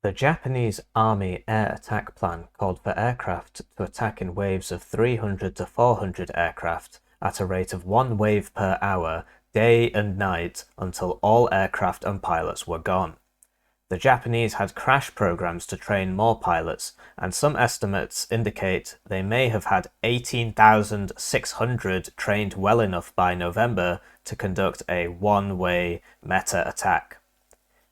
The Japanese Army air attack plan called for aircraft to attack in waves of 300 to 400 aircraft at a rate of 1 wave per hour, day and night, until all aircraft and pilots were gone. The Japanese had crash programs to train more pilots, and some estimates indicate they may have had 18,600 trained well enough by November to conduct a one-way meta attack.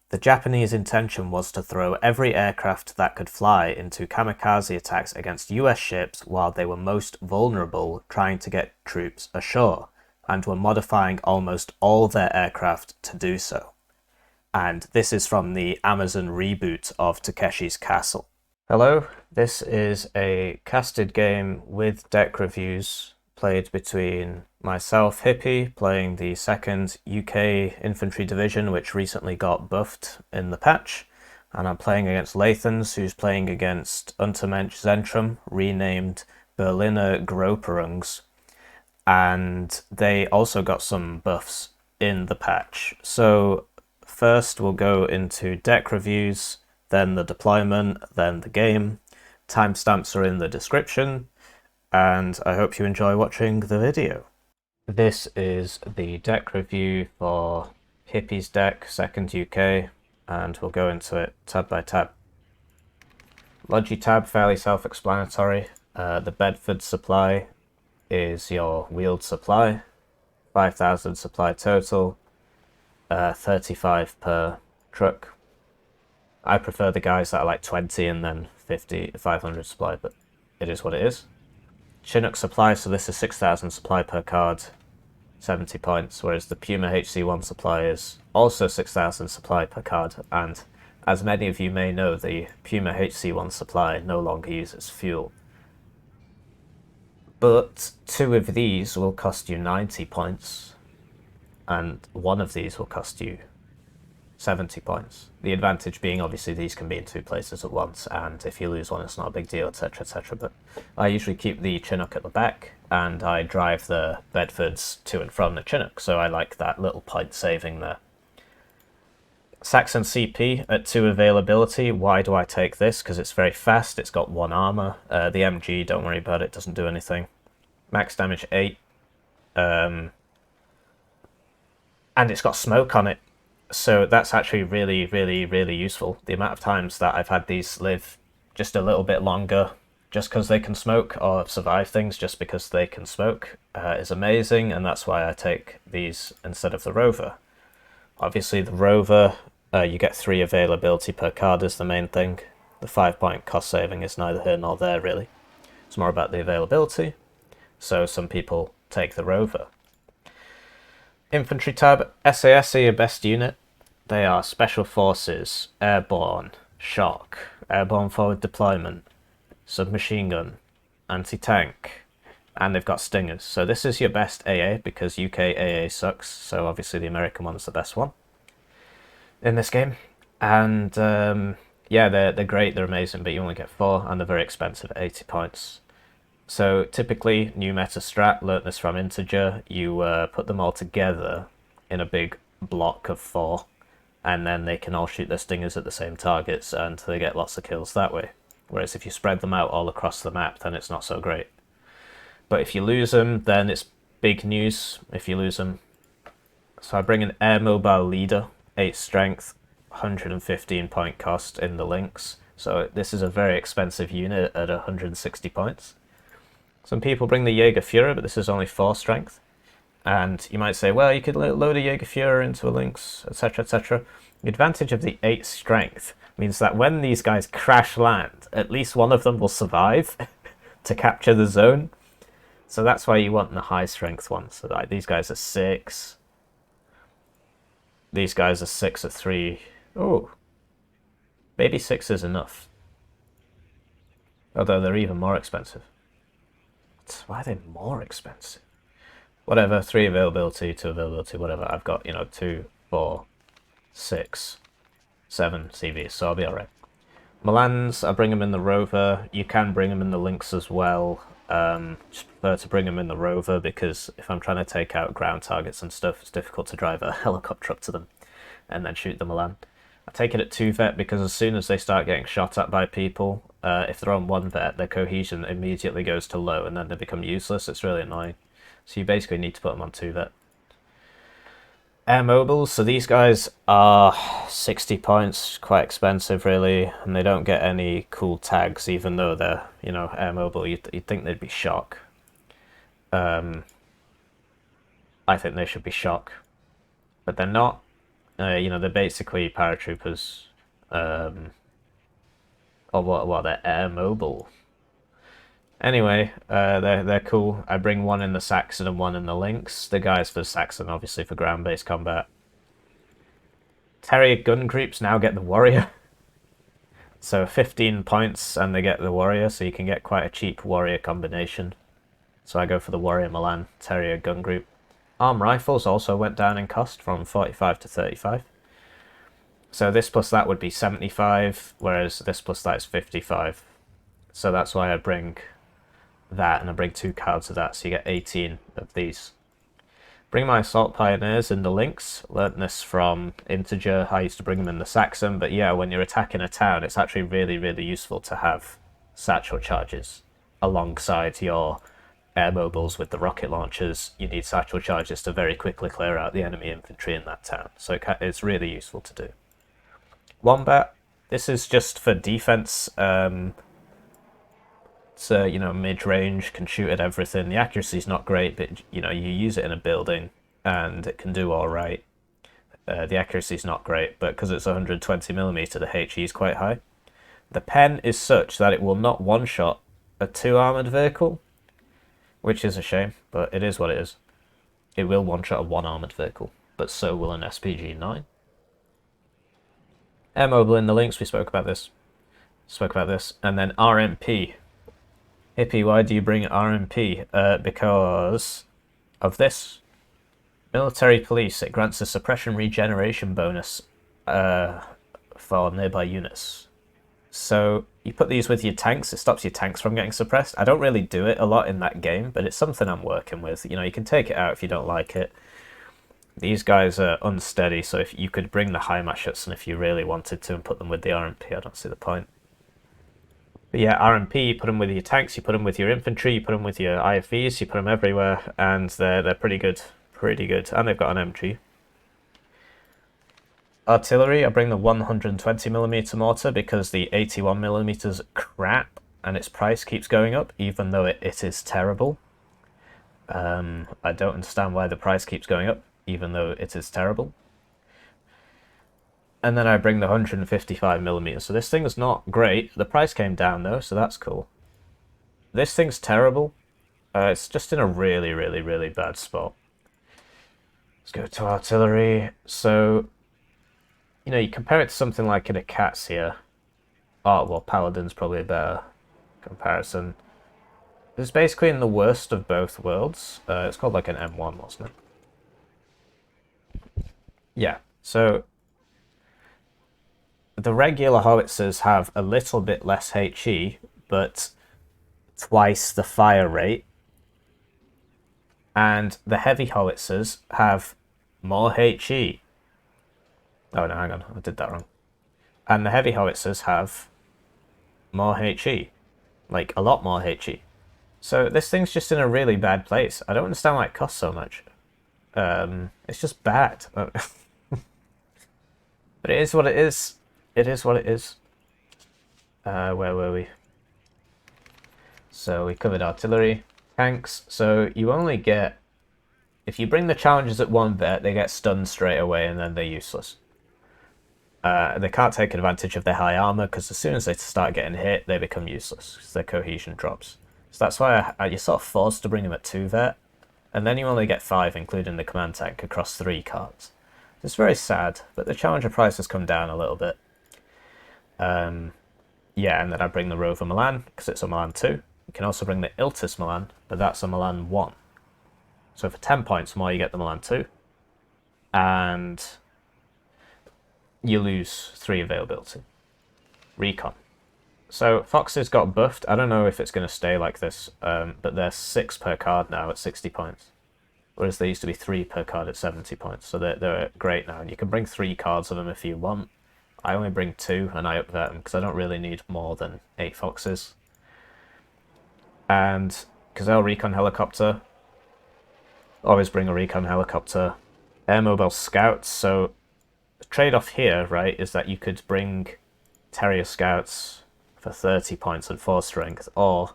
The Japanese intention was to throw every aircraft that could fly into kamikaze attacks against US ships while they were most vulnerable, trying to get troops ashore, and were modifying almost all their aircraft to do so. And this is from the Amazon reboot of Takeshi's Castle. Hello, this is a casted game with deck reviews played between myself, Hippie, playing the 2nd UK Infantry Division, which recently got buffed in the patch, and I'm playing against Lathans, who's playing against Unternehmen Zentrum, renamed Berliner Gruppierungs, and they also got some buffs in the patch. So first we'll go into deck reviews, then the deployment, then the game. Timestamps are in the description, and I hope you enjoy watching the video. This is the deck review for Hippie's deck, 2nd UK, and we'll go into it tab by tab. Logi tab, fairly self-explanatory. The Bedford supply is your wheeled supply, 5,000 supply total, 35 per truck. I prefer the guys that are like 20 and then 500 supply, but it is what it is. Chinook supply, so this is 6,000 supply per card, 70 points, whereas the Puma HC1 supply is also 6,000 supply per card, and as many of you may know, the Puma HC1 supply no longer uses fuel. But 2 of these will cost you 90 points, and 1 of these will cost you 70 points. The advantage being obviously these can be in 2 places at once, and if you lose one it's not a big deal, etc, etc. But I usually keep the Chinook at the back, and I drive the Bedfords to and from the Chinook, so I like that little point saving there. Saxon CP at 2 availability. Why do I take this? Because it's very fast, it's got 1 armor. The MG, don't worry about it, doesn't do anything. Max damage 8. And it's got smoke on it. So that's actually really, really, really useful. The amount of times that I've had these live just a little bit longer just because they can smoke, or survive things just because they can smoke, is amazing, and that's why I take these instead of the Rover. Obviously the Rover, you get 3 availability per card is the main thing. The 5-point cost saving is neither here nor there really. It's more about the availability, so some people take the Rover. Infantry tab, SAS are your best unit. They are Special Forces, Airborne, Shock, Airborne Forward Deployment, Submachine Gun, Anti-Tank, and they've got Stingers. So this is your best AA, because UK AA sucks, so obviously the American one's the best one in this game. And yeah, they're great, they're amazing, but you only get 4, and they're very expensive at 80 points. So typically, new meta strat, learnt this from Integer, you put them all together in a big block of 4, and then they can all shoot their Stingers at the same targets, and they get lots of kills that way. Whereas if you spread them out all across the map, then it's not so great. But if you lose them, then it's big news if you lose them. So I bring an Air Mobile Leader, 8 strength, 115 point cost in the links. So this is a very expensive unit at 160 points. Some people bring the Jägerführer, but this is only 4 strength. And you might say, well, you could load a Jägerführer into a Lynx, etc, etc. The advantage of the 8 strength means that when these guys crash land, at least one of them will survive to capture the zone. So that's why you want the high strength ones. So like these guys are 6. These guys are 6 at 3. Oh, maybe 6 is enough. Although they're even more expensive. Why are they more expensive? Whatever, 3 availability, 2 availability, whatever. I've got, 2, 4, 6, 7 CVs, so I'll be alright. Milans, I bring them in the Rover. You can bring them in the Lynx as well. Just prefer to bring them in the Rover because if I'm trying to take out ground targets and stuff, it's difficult to drive a helicopter up to them and then shoot the Milan. I take it at 2 vet because as soon as they start getting shot at by people, if they're on 1 vet, their cohesion immediately goes to low and then they become useless. It's really annoying. So you basically need to put them on 2 vet. Air mobiles, so these guys are 60 points, quite expensive really, and they don't get any cool tags even though they're, you know, air mobile. You'd think they'd be shock. I think they should be shock, but they're not. You know, they're basically paratroopers, or what? They're air mobile. Anyway, they're cool. I bring one in the Saxon and one in the Lynx. The guys for Saxon, obviously for ground-based combat. Terrier gun groups now get the Warrior. So 15 points and they get the Warrior, so you can get quite a cheap Warrior combination. So I go for the Warrior Milan Terrier gun group. Arm rifles also went down in cost from 45 to 35. So this plus that would be 75, whereas this plus that is 55. So that's why I bring that, and I bring 2 cards of that, so you get 18 of these. Bring my Assault Pioneers in the Lynx. Learnt this from Integer. I used to bring them in the Saxon, but yeah, when you're attacking a town, it's actually really, really useful to have satchel charges alongside your air mobiles with the rocket launchers. You need satchel charges to very quickly clear out the enemy infantry in that town, so it's really useful to do. Wombat, this is just for defense. So, you know, mid-range, can shoot at everything. The accuracy's not great, but, you know, you use it in a building and it can do all right. The accuracy's not great, but because it's 120mm, the HE is quite high. The pen is such that it will not one-shot a 2-armoured vehicle, which is a shame, but it is what it is. It will one-shot a 1-armoured vehicle, but so will an SPG-9. Air mobile in the Lynx, we spoke about this. And then RMP. Hippie, why do you bring RMP? Because of this. Military police, it grants a suppression regeneration bonus for nearby units. So you put these with your tanks, it stops your tanks from getting suppressed. I don't really do it a lot in that game, but it's something I'm working with. You know, you can take it out if you don't like it. These guys are unsteady, so if you could bring the Heimatschutzen if you really wanted to and put them with the RMP, I don't see the point. But yeah, RMP, you put them with your tanks, you put them with your infantry, you put them with your IFVs, you put them everywhere, and they're pretty good. Pretty good. And they've got an MG. Artillery, I bring the 120mm mortar because the 81mm is crap, and its price keeps going up, even though it is terrible. I don't understand why the price keeps going up, even though it is terrible. And then I bring the 155mm. So this thing's not great. The price came down though, so that's cool. This thing's terrible. It's just in a really, really, really bad spot. Let's go to artillery. So, you know, you compare it to something like an Akats here. Oh, well, Paladin's probably a better comparison. It's basically in the worst of both worlds. It's called like an M1, wasn't it? Yeah, so the regular howitzers have a little bit less HE, but twice the fire rate. And the heavy howitzers have more HE. Oh no, hang on, I did that wrong. And the heavy howitzers have more HE. Like, a lot more HE. So this thing's just in a really bad place. I don't understand why it costs so much. It's just bad. But it is what it is. It is what it is. Where were we? So we covered artillery. Tanks. So you only get... If you bring the challengers at 1 vet, they get stunned straight away and then they're useless. They can't take advantage of their high armor because as soon as they start getting hit, they become useless because their cohesion drops. So that's why you're sort of forced to bring them at 2 vet, and then you only get 5, including the command tank, across 3 cards. It's very sad, but the challenger price has come down a little bit. Yeah, and then I bring the Rover Milan because it's a Milan 2. You can also bring the Iltis Milan, but that's a Milan 1. So for 10 points more, you get the Milan 2. And you lose 3 availability. Recon. So Foxes got buffed. I don't know if it's going to stay like this, but they're 6 per card now at 60 points. Whereas they used to be 3 per card at 70 points. So they're great now. And you can bring 3 cards of them if you want. I only bring 2 and I upvert them because I don't really need more than 8 foxes. And Gazelle Recon Helicopter, always bring a Recon Helicopter. Air Mobile Scouts, so the trade-off here, right, is that you could bring Terrier Scouts for 30 points and 4 strength, or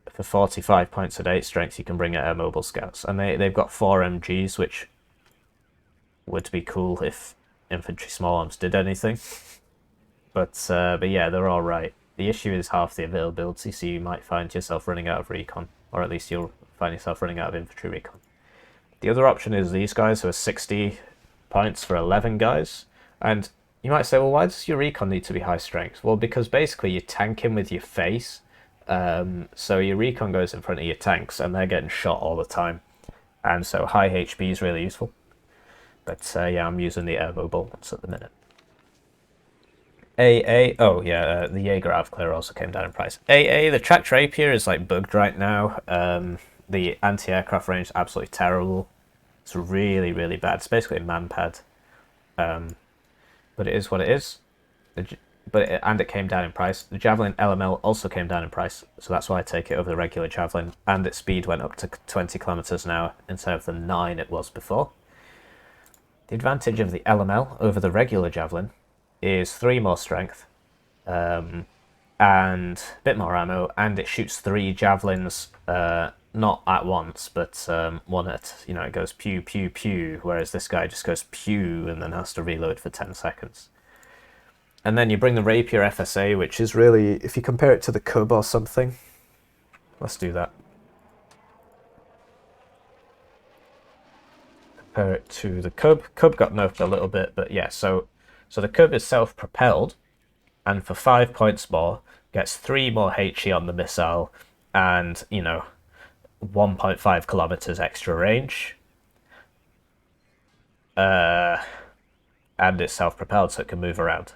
for 45 points and 8 strength you can bring Air Mobile Scouts. And they've got 4 MGs, which would be cool if Infantry Small Arms did anything. But yeah, they're alright. The issue is half the availability, so you might find yourself running out of Recon, or at least you'll find yourself running out of Infantry Recon. The other option is these guys, who are 60 points for 11 guys. And you might say, well, why does your Recon need to be high strength? Well, because basically you're tanking with your face. So your Recon goes in front of your tanks, and they're getting shot all the time. And so high HP is really useful. But yeah, I'm using the Air Mobile ones at the minute. Oh yeah, the Jaeger Avclear also came down in price. The Tracked Rapier is like bugged right now. The anti-aircraft range is absolutely terrible. It's really, really bad. It's basically a manpad. But it is what it is. And it came down in price. The Javelin LML also came down in price, so that's why I take it over the regular Javelin. And its speed went up to 20 kilometers an hour instead of the 9 it was before. The advantage of the LML over the regular Javelin is 3 more strength, and a bit more ammo, and it shoots 3 javelins, not at once, but one at, it goes pew, pew, pew, whereas this guy just goes pew and then has to reload for 10 seconds. And then you bring the Rapier FSA, which is really, if you compare it to the Cub or something, let's do that. Compare it to the Cub. Cub got nerfed a little bit, but yeah, so the Cub is self-propelled, and for 5 points more, gets 3 more HE on the missile, and, 1.5 kilometers extra range. And it's self-propelled, so it can move around.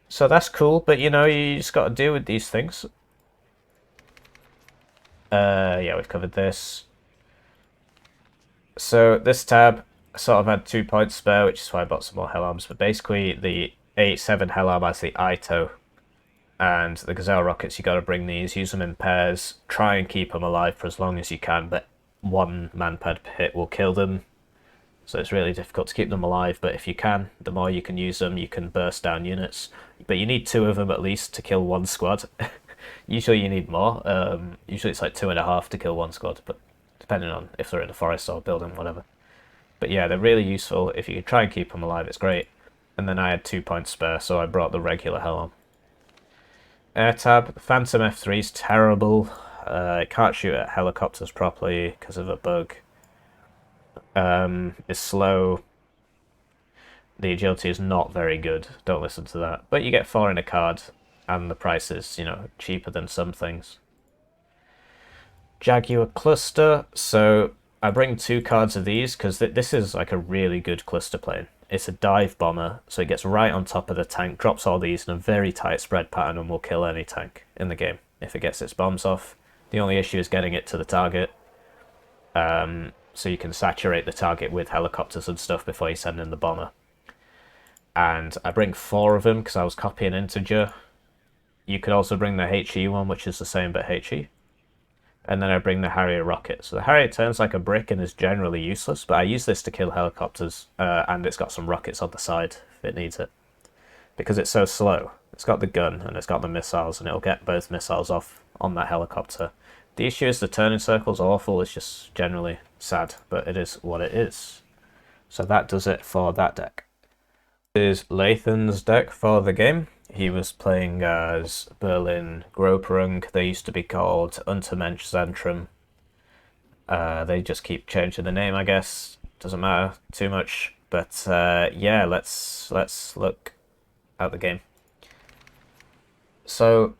So that's cool, but, you just got to deal with these things. Yeah, we've covered this. So this tab sort of had 2 points spare, which is why I bought some more Hell Arms, but basically the 87 Hell Arm has the ITO, and the Gazelle rockets, you got to bring these, use them in pairs, try and keep them alive for as long as you can, but 1 manpad hit will kill them, so it's really difficult to keep them alive. But if you can, the more you can use them, you can burst down units, but you need 2 of them at least to kill 1 squad. Usually you need more. Usually it's like 2.5 to kill 1 squad, but depending on if they're in a forest or building, whatever. But yeah, they're really useful. If you can try and keep them alive, it's great. And then I had 2 points spare, so I brought the regular Hell on. Air tab, Phantom F3 is terrible. It can't shoot at helicopters properly because of a bug. It's slow. The agility is not very good. Don't listen to that. But you get 4 in a card, and the price is, cheaper than some things. Jaguar cluster. So I bring 2 cards of these because this is like a really good cluster plane. It's a dive bomber, so it gets right on top of the tank, drops all these in a very tight spread pattern, and will kill any tank in the game if it gets its bombs off. The only issue is getting it to the target. So you can saturate the target with helicopters and stuff before you send in the bomber. And I bring 4 of them because I was copying integer. You could also bring the HE one, which is the same but HE. And then I bring the Harrier rocket. So the Harrier turns like a brick and is generally useless, but I use this to kill helicopters, and it's got some rockets on the side if it needs it. Because it's so slow. It's got the gun and it's got the missiles, and it'll get both missiles off on that helicopter. The issue is the turning circle's awful. It's just generally sad, but it is what it is. So that does it for that deck. This is Lathan's deck for the game. He was playing as Berlin Gruppierung. They used to be called Unternehmen Zentrum. They just keep changing the name, I guess. Doesn't matter too much. But yeah, let's look at the game. So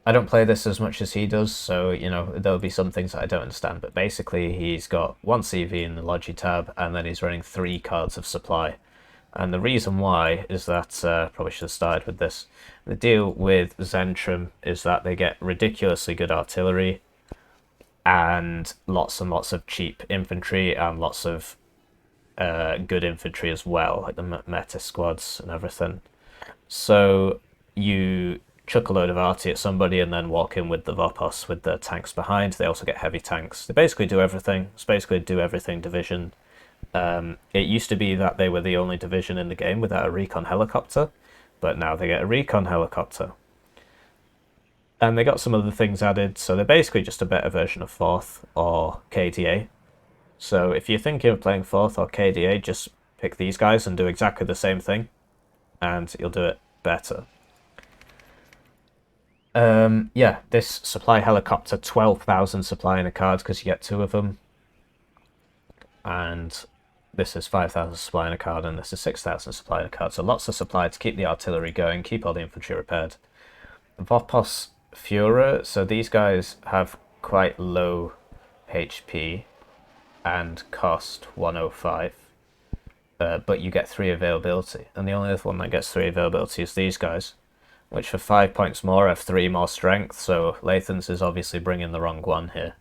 I don't play this as much as he does, so there'll be some things that I don't understand. But basically, he's got 1 CV in the Logi tab, and then he's running 3 cards of supply. And the reason why is that, probably should have started with this. The deal with Zentrum is that they get ridiculously good artillery and lots of cheap infantry and lots of good infantry as well, like the meta squads and everything. So you chuck a load of arty at somebody and then walk in with the Vopos with the tanks behind. They also get heavy tanks. They basically do everything. It's basically do everything division. It used to be that they were the only division in the game without a recon helicopter, but now they get a recon helicopter. And they got some other things added, so they're basically just a better version of 4th or KDA. So if you're thinking of playing 4th or KDA, just pick these guys and do exactly the same thing, and you'll do it better. Yeah, this supply helicopter, 12,000 supply in a card because you get 2 of them. And this is 5,000 supply in a card, and this is 6,000 supply in a card. So lots of supply to keep the artillery going, keep all the infantry repaired. Vopos Führer, so these guys have quite low HP and cost 105, but you get 3 availability, and the only other one that gets 3 availability is these guys, which for 5 points more have 3 more strength, so Lathans is obviously bringing the wrong one here.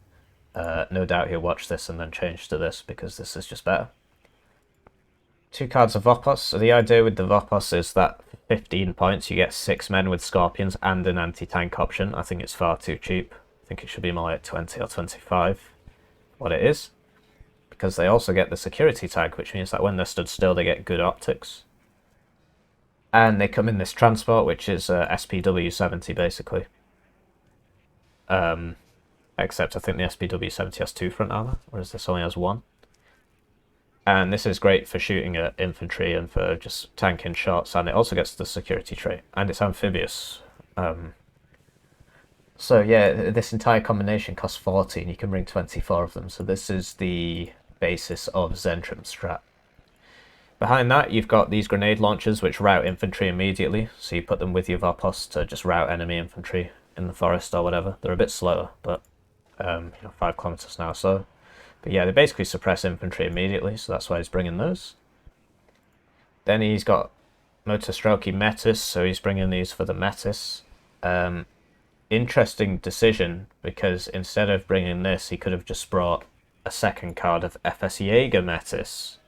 No doubt he'll watch this and then change to this, because this is just better. 2 cards of Vopos. So the idea with the Vopos is that for 15 points you get 6 men with Scorpions and an anti-tank option. I think it's far too cheap. I think it should be more like 20 or 25, what it is. Because they also get the security tag, which means that when they're stood still they get good optics. And they come in this transport, which is SPW-70 basically. Except I think the SPW-70 has 2 front armor, whereas this only has 1. And this is great for shooting at infantry and for just tanking shots, and it also gets the security trait, and it's amphibious. So yeah, this entire combination costs 40, and you can bring 24 of them, so this is the basis of Zentrum's strat. Behind that, you've got these grenade launchers which rout infantry immediately, so you put them with your Vopos to just rout enemy infantry in the forest or whatever. They're a bit slower, but 5 kilometers an hour slow. But yeah, they basically suppress infantry immediately, so that's why he's bringing those. Then he's got Motostrelki Metis, so he's bringing these for the Metis. Interesting decision, because instead of bringing this, he could have just brought a second card of FS Jaeger Metis,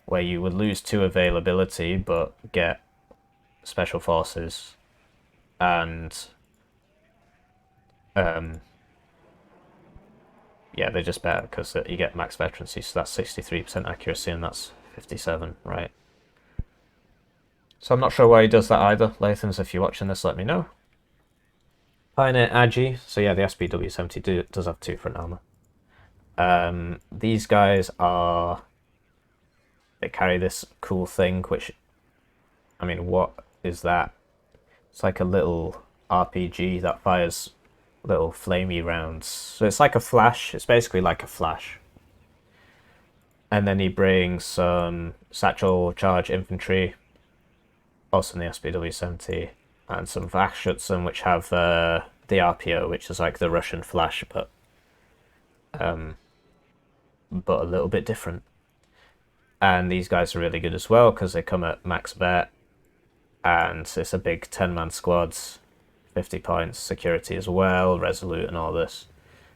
where you would lose 2 availability, but get special forces, and yeah, they're just better because you get max veterancy, so that's 63% accuracy and that's 57, right? So I'm not sure why he does that either. Lathans, if you're watching this, let me know. Pioneer Agi, so yeah, the SPW-70 does have 2 front armor. These guys they carry this cool thing, which, I mean, what is that? It's like a little RPG that fires little flamey rounds. So it's like a flash. It's basically like a flash. And then he brings some satchel charge infantry, also in the SPW-70, and some Wachschützen, which have the RPO, which is like the Russian flash, but a little bit different. And these guys are really good as well because they come at max vet, and it's a big 10-man squads. 50 points, security as well, resolute and all this.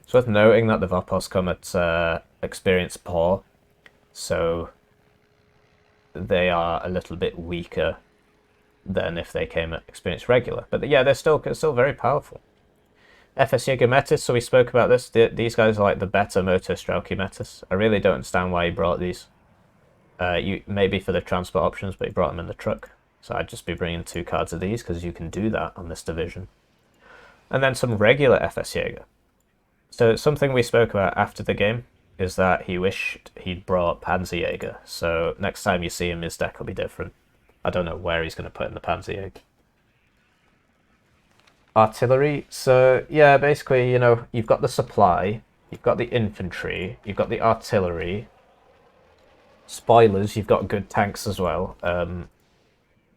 It's worth noting that the Vopos come at experience poor, so they are a little bit weaker than if they came at experience regular. But yeah, they're still very powerful. FS Jaeger Metis, so we spoke about this. These guys are like the better Motostrelki Metis. I really don't understand why he brought these. Maybe for the transport options, but he brought them in the truck. So I'd just be bringing 2 cards of these, because you can do that on this division. And then some regular FS Jaeger. So something we spoke about after the game is that he wished he'd brought Panzerjäger. So next time you see him, his deck will be different. I don't know where he's going to put in the Panzerjäger. Artillery. So yeah, basically, you've got the supply, you've got the infantry, you've got the artillery. Spoilers, you've got good tanks as well.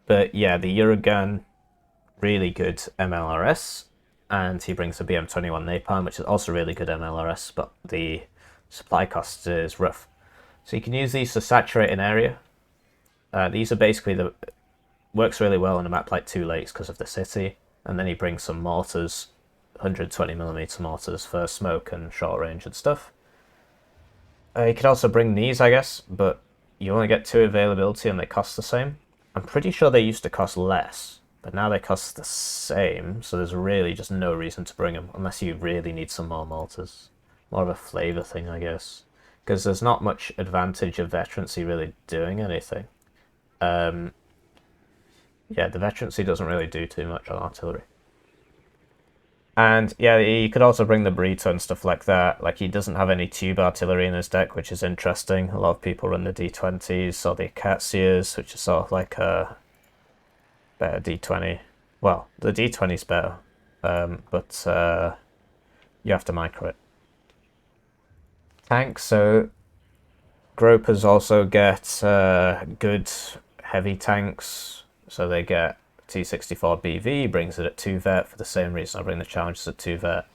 But yeah, the Eurogun, really good MLRS, and he brings a BM-21 Napalm, which is also really good MLRS, but the supply cost is rough. So you can use these to saturate an area. These are basically works really well on a map like Two Lakes because of the city, and then he brings some mortars, 120mm mortars for smoke and short range and stuff. You could also bring these, I guess, but you only get 2 availability and they cost the same. I'm pretty sure they used to cost less, but now they cost the same, so there's really just no reason to bring them, unless you really need some more mortars. More of a flavour thing, I guess. Because there's not much advantage of veterancy really doing anything. Yeah, the veterancy doesn't really do too much on artillery. And yeah, you could also bring the Burrito and stuff like that. Like, he doesn't have any tube artillery in his deck, which is interesting. A lot of people run the D20s or the Acacias, which is sort of like a better D20. Well, the D20 is better, but you have to micro it. Tanks, so Gropers also get good heavy tanks, so they get T64 BV, brings it at 2 vet for the same reason I bring the Challengers at 2 vet.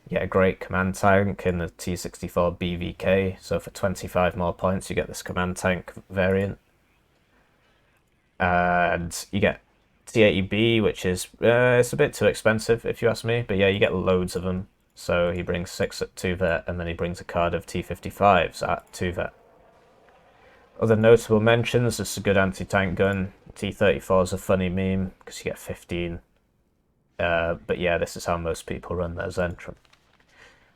You get a great command tank in the T64 BVK, so for 25 more points you get this command tank variant. And you get T80B, which is it's a bit too expensive if you ask me, but yeah, you get loads of them. So he brings 6 at 2 vet, and then he brings a card of T55s at 2 vet. Other notable mentions, this is a good anti-tank gun. T34 is a funny meme, because you get 15. But yeah, this is how most people run their Zentrum.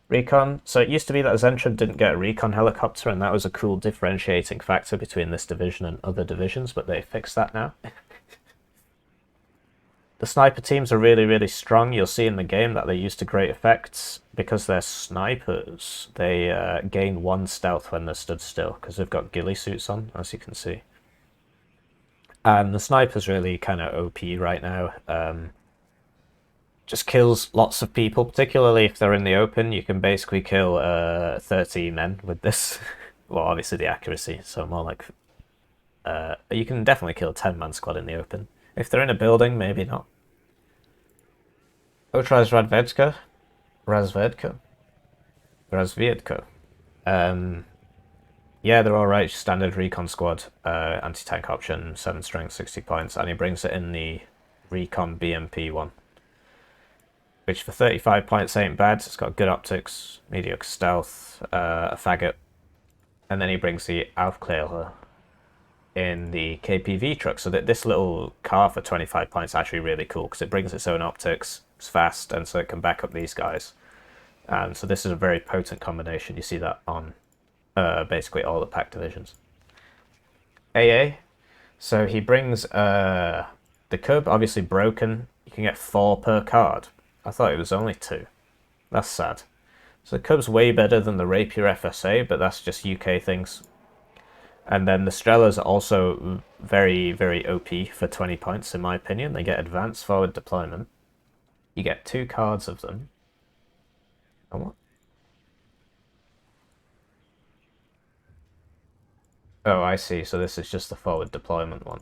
Recon, so it used to be that Zentrum didn't get a recon helicopter, and that was a cool differentiating factor between this division and other divisions, but they fixed that now. The sniper teams are really, really strong. You'll see in the game that they use to great effects. Because they're snipers, they gain 1 stealth when they're stood still, because they've got ghillie suits on, as you can see. And the sniper's really kind of OP right now. Just kills lots of people, particularly if they're in the open. You can basically kill 30 men with this. Well, obviously the accuracy, so more like... you can definitely kill a 10-man squad in the open. If they're in a building, maybe not. Otraz Razvedka. Yeah, they're alright. Standard recon squad, anti-tank option, 7 strength, 60 points, and he brings it in the recon BMP one, which for 35 points ain't bad. It's got good optics, mediocre stealth, a faggot, and then he brings the Aufklärer in the KPV truck, so that this little car for 25 points is actually really cool, because it brings its own optics, it's fast, and so it can back up these guys. And so this is a very potent combination. You see that on basically all the pack divisions. AA, so he brings the Cub, obviously broken. You can get 4 per card. I thought it was only 2. That's sad. So the Cub's way better than the Rapier FSA, but that's just UK things. And then the Strelas are also very, very OP for 20 points, in my opinion. They get advanced forward deployment. You get 2 cards of them. And what? Oh, I see. So this is just the forward deployment one.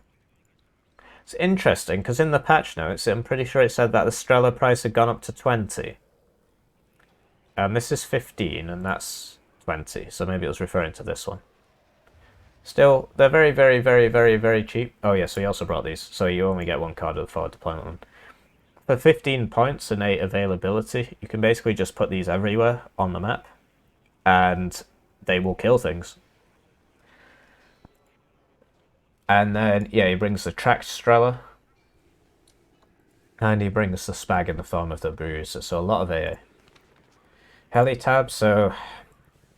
It's interesting, because in the patch notes, I'm pretty sure it said that the Strela price had gone up to 20. And this is 15, and that's 20. So maybe it was referring to this one. Still, they're very, very, very, very, very cheap. Oh yeah, so he also brought these. So you only get 1 card of the forward deployment one. For 15 points and 8 availability, you can basically just put these everywhere on the map, and they will kill things. And then, yeah, he brings the tracked Strela, and he brings the Spag in the form of the Bruiser, so a lot of AA. Helitab, so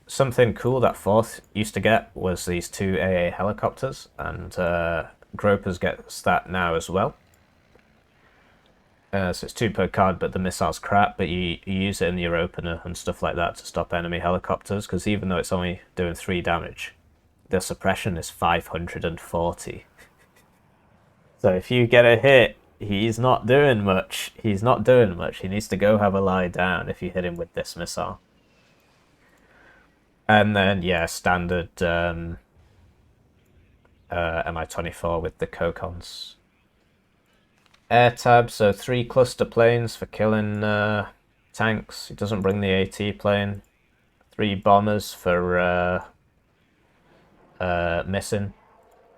something cool that 4th used to get was these 2 AA helicopters, and Gropers gets that now as well. So it's 2 per card, but the missile's crap, but you use it in your opener and stuff like that to stop enemy helicopters, because even though it's only doing 3 damage, the suppression is 540. So if you get a hit, he's not doing much. He's not doing much. He needs to go have a lie down if you hit him with this missile. And then, yeah, standard Mi-24 with the Kokons. Air tab, so 3 cluster planes for killing tanks. He doesn't bring the AT plane. 3 bombers for missing.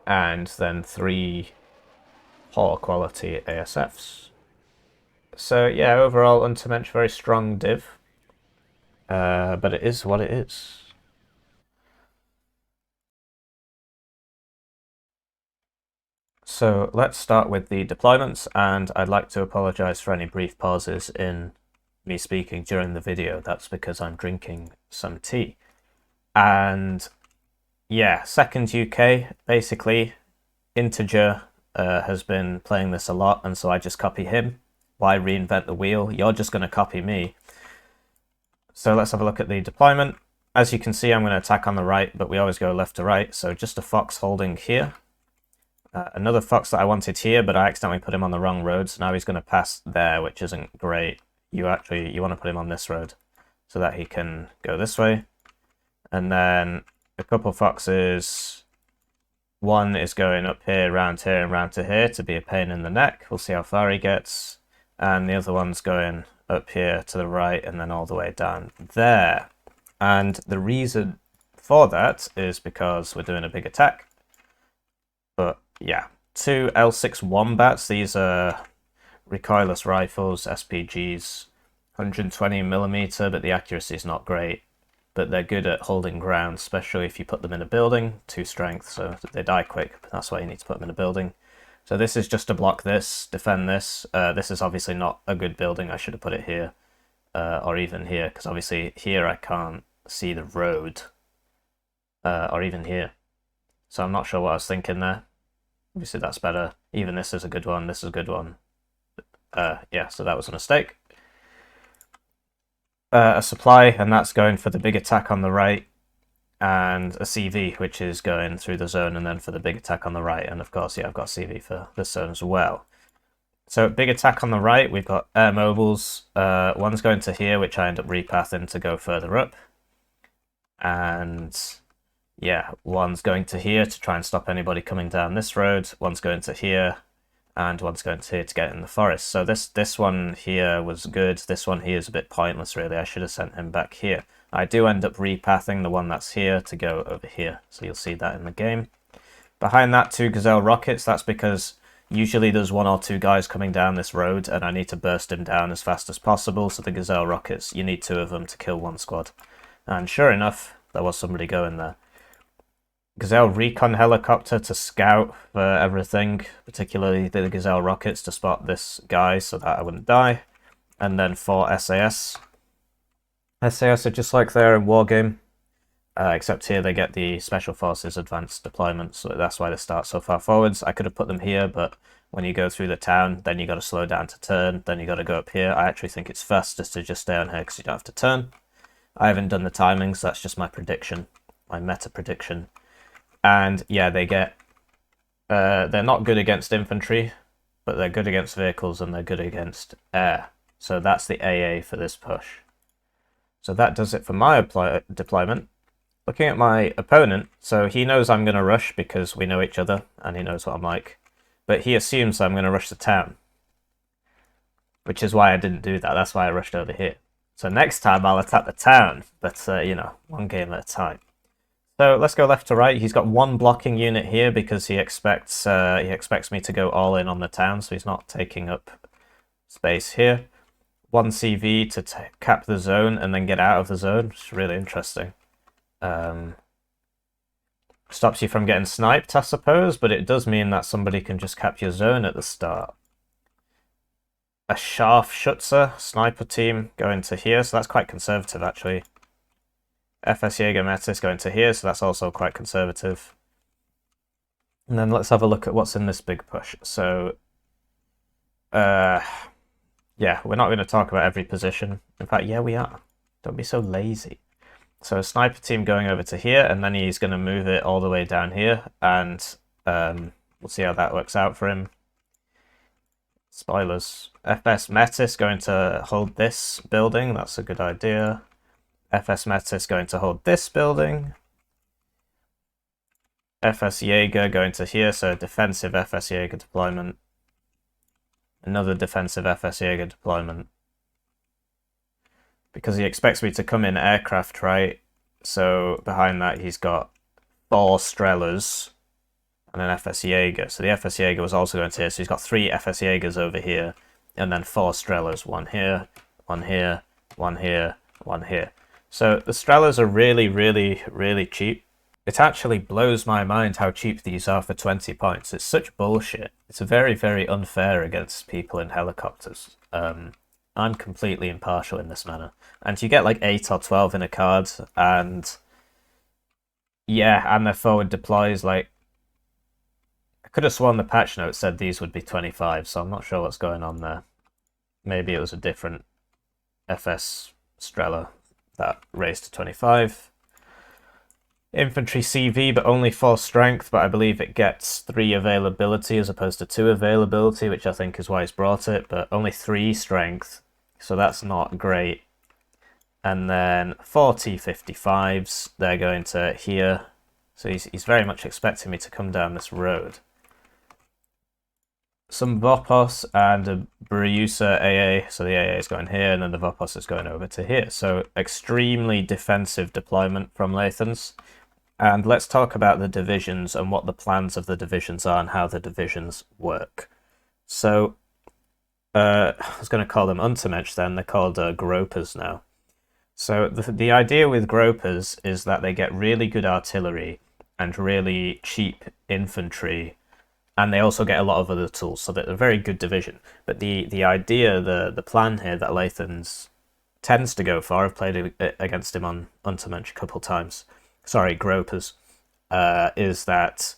And then 3 poor quality ASFs. So yeah, overall Untermensch very strong div. But it is what it is. So let's start with the deployments, and I'd like to apologize for any brief pauses in me speaking during the video. That's because I'm drinking some tea. And yeah, second UK, basically, Integer has been playing this a lot, and so I just copy him. Why reinvent the wheel? You're just going to copy me. So let's have a look at the deployment. As you can see, I'm going to attack on the right, but we always go left to right, so just a fox holding here. Another fox that I wanted here, but I accidentally put him on the wrong road, so now he's going to pass there, which isn't great. You want to put him on this road so that he can go this way. And then a couple foxes. One is going up here, round here, and round to here to be a pain in the neck. We'll see how far he gets. And the other one's going up here to the right and then all the way down there. And the reason for that is because we're doing a big attack. But yeah, two L6 Wombats. These are recoilless rifles, SPGs, 120mm, but the accuracy is not great. But they're good at holding ground, especially if you put them in a building. 2 strength, so they die quick. But that's why you need to put them in a building. So this is just to block this, defend this. This is obviously not a good building. I should have put it here, or even here, because obviously here I can't see the road, or even here. So I'm not sure what I was thinking there. Obviously that's better. Even this is a good one. This is a good one. Yeah, so that was a mistake. A supply, and that's going for the big attack on the right, and a CV, which is going through the zone, and then for the big attack on the right. And of course, yeah, I've got CV for this zone as well. So big attack on the right, we've got air mobiles. One's going to here, which I end up repathing to go further up. And yeah, one's going to here to try and stop anybody coming down this road. One's going to here, and one's going to here to get in the forest. So this one here was good. This one here is a bit pointless, really. I should have sent him back here. I do end up repathing the one that's here to go over here. So you'll see that in the game. Behind that, 2 Gazelle rockets. That's because usually there's 1 or 2 guys coming down this road, and I need to burst him down as fast as possible. So the Gazelle rockets, you need 2 of them to kill 1 squad. And sure enough, there was somebody going there. Gazelle recon helicopter to scout for everything, particularly the Gazelle rockets to spot this guy so that I wouldn't die. And then 4 SAS. SAS are just like they're in Wargame, except here they get the Special Forces Advanced Deployment, so that's why they start so far forwards. I could have put them here, but when you go through the town, then you got to slow down to turn, then you got to go up here. I actually think it's fastest to just stay on here because you don't have to turn. I haven't done the timings, that's just my prediction, my meta prediction. And yeah, they get, they're not good against infantry, but they're good against vehicles and they're good against air. So that's the AA for this push. So that does it for my deployment. Looking at my opponent, so he knows I'm going to rush because we know each other and he knows what I'm like. But he assumes I'm going to rush the town, which is why I didn't do that. That's why I rushed over here. So next time I'll attack the town, but you know, 1 game at a time. So let's go left to right. He's got 1 blocking unit here because he expects me to go all in on the town, so he's not taking up space here. 1 CV to cap the zone and then get out of the zone, which is really interesting. Stops you from getting sniped, I suppose, but it does mean that somebody can just cap your zone at the start. A Scharfschütze sniper team going to here, so that's quite conservative actually. FS Jäger Metis going to here, so that's also quite conservative. And then let's have a look at what's in this big push. So, yeah, we're not going to talk about every position. In fact, yeah, we are. Don't be so lazy. So a sniper team going over to here, and then he's going to move it all the way down here, and we'll see how that works out for him. Spoilers. FS Metis going to hold this building. That's a good idea. FS Metis going to hold this building. FS Jäger going to here, so defensive FS Jäger deployment. Another defensive FS Jäger deployment. Because he expects me to come in aircraft, right? So behind that he's got 4 Strelers and an FS Jäger. So the FS Jäger was also going to here, so he's got 3 FS Jägers over here, and then 4 Strelers. 1 here, 1 here, 1 here, 1 here. So the Strelers are really, really, really cheap. It actually blows my mind how cheap these are for 20 points. It's such bullshit. It's very, very unfair against people in helicopters. I'm completely impartial in this manner. And you get like 8 or 12 in a card, and yeah, and their forward deploys, like, I could have sworn the patch note said these would be 25, so I'm not sure what's going on there. Maybe it was a different FS Strela that raised to 25. Infantry CV, but only 4 strength, but I believe it gets 3 availability as opposed to 2 availability, which I think is why he's brought it, but only 3 strength, so that's not great. And then 4 T-55s, they're going to here, so he's very much expecting me to come down this road. Some Vopos and a Briusa AA, so the AA is going here, and then the Vopos is going over to here. So extremely defensive deployment from Lathans. And let's talk about the divisions and what the plans of the divisions are and how the divisions work. So, I was going to call them Untermensch then, they're called Gropers now. So the idea with Gropers is that they get really good artillery and really cheap infantry, and they also get a lot of other tools, so they're a very good division. But the idea, the plan here that Lathans tends to go for, I've played against him on Untermensch a couple times, sorry, Gropers, is that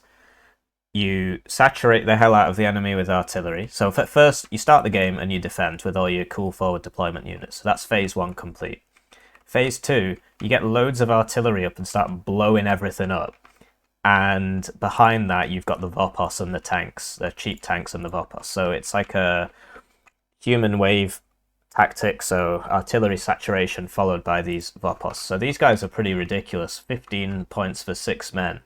you saturate the hell out of the enemy with artillery. So at first, you start the game and you defend with all your cool forward deployment units. So that's phase 1 complete. Phase 2, you get loads of artillery up and start blowing everything up. And behind that, you've got the Vopos and the tanks, the cheap tanks and the Vopos. So it's like a human wave tactic, so artillery saturation followed by these Vopos. So these guys are pretty ridiculous, 15 points for 6 men.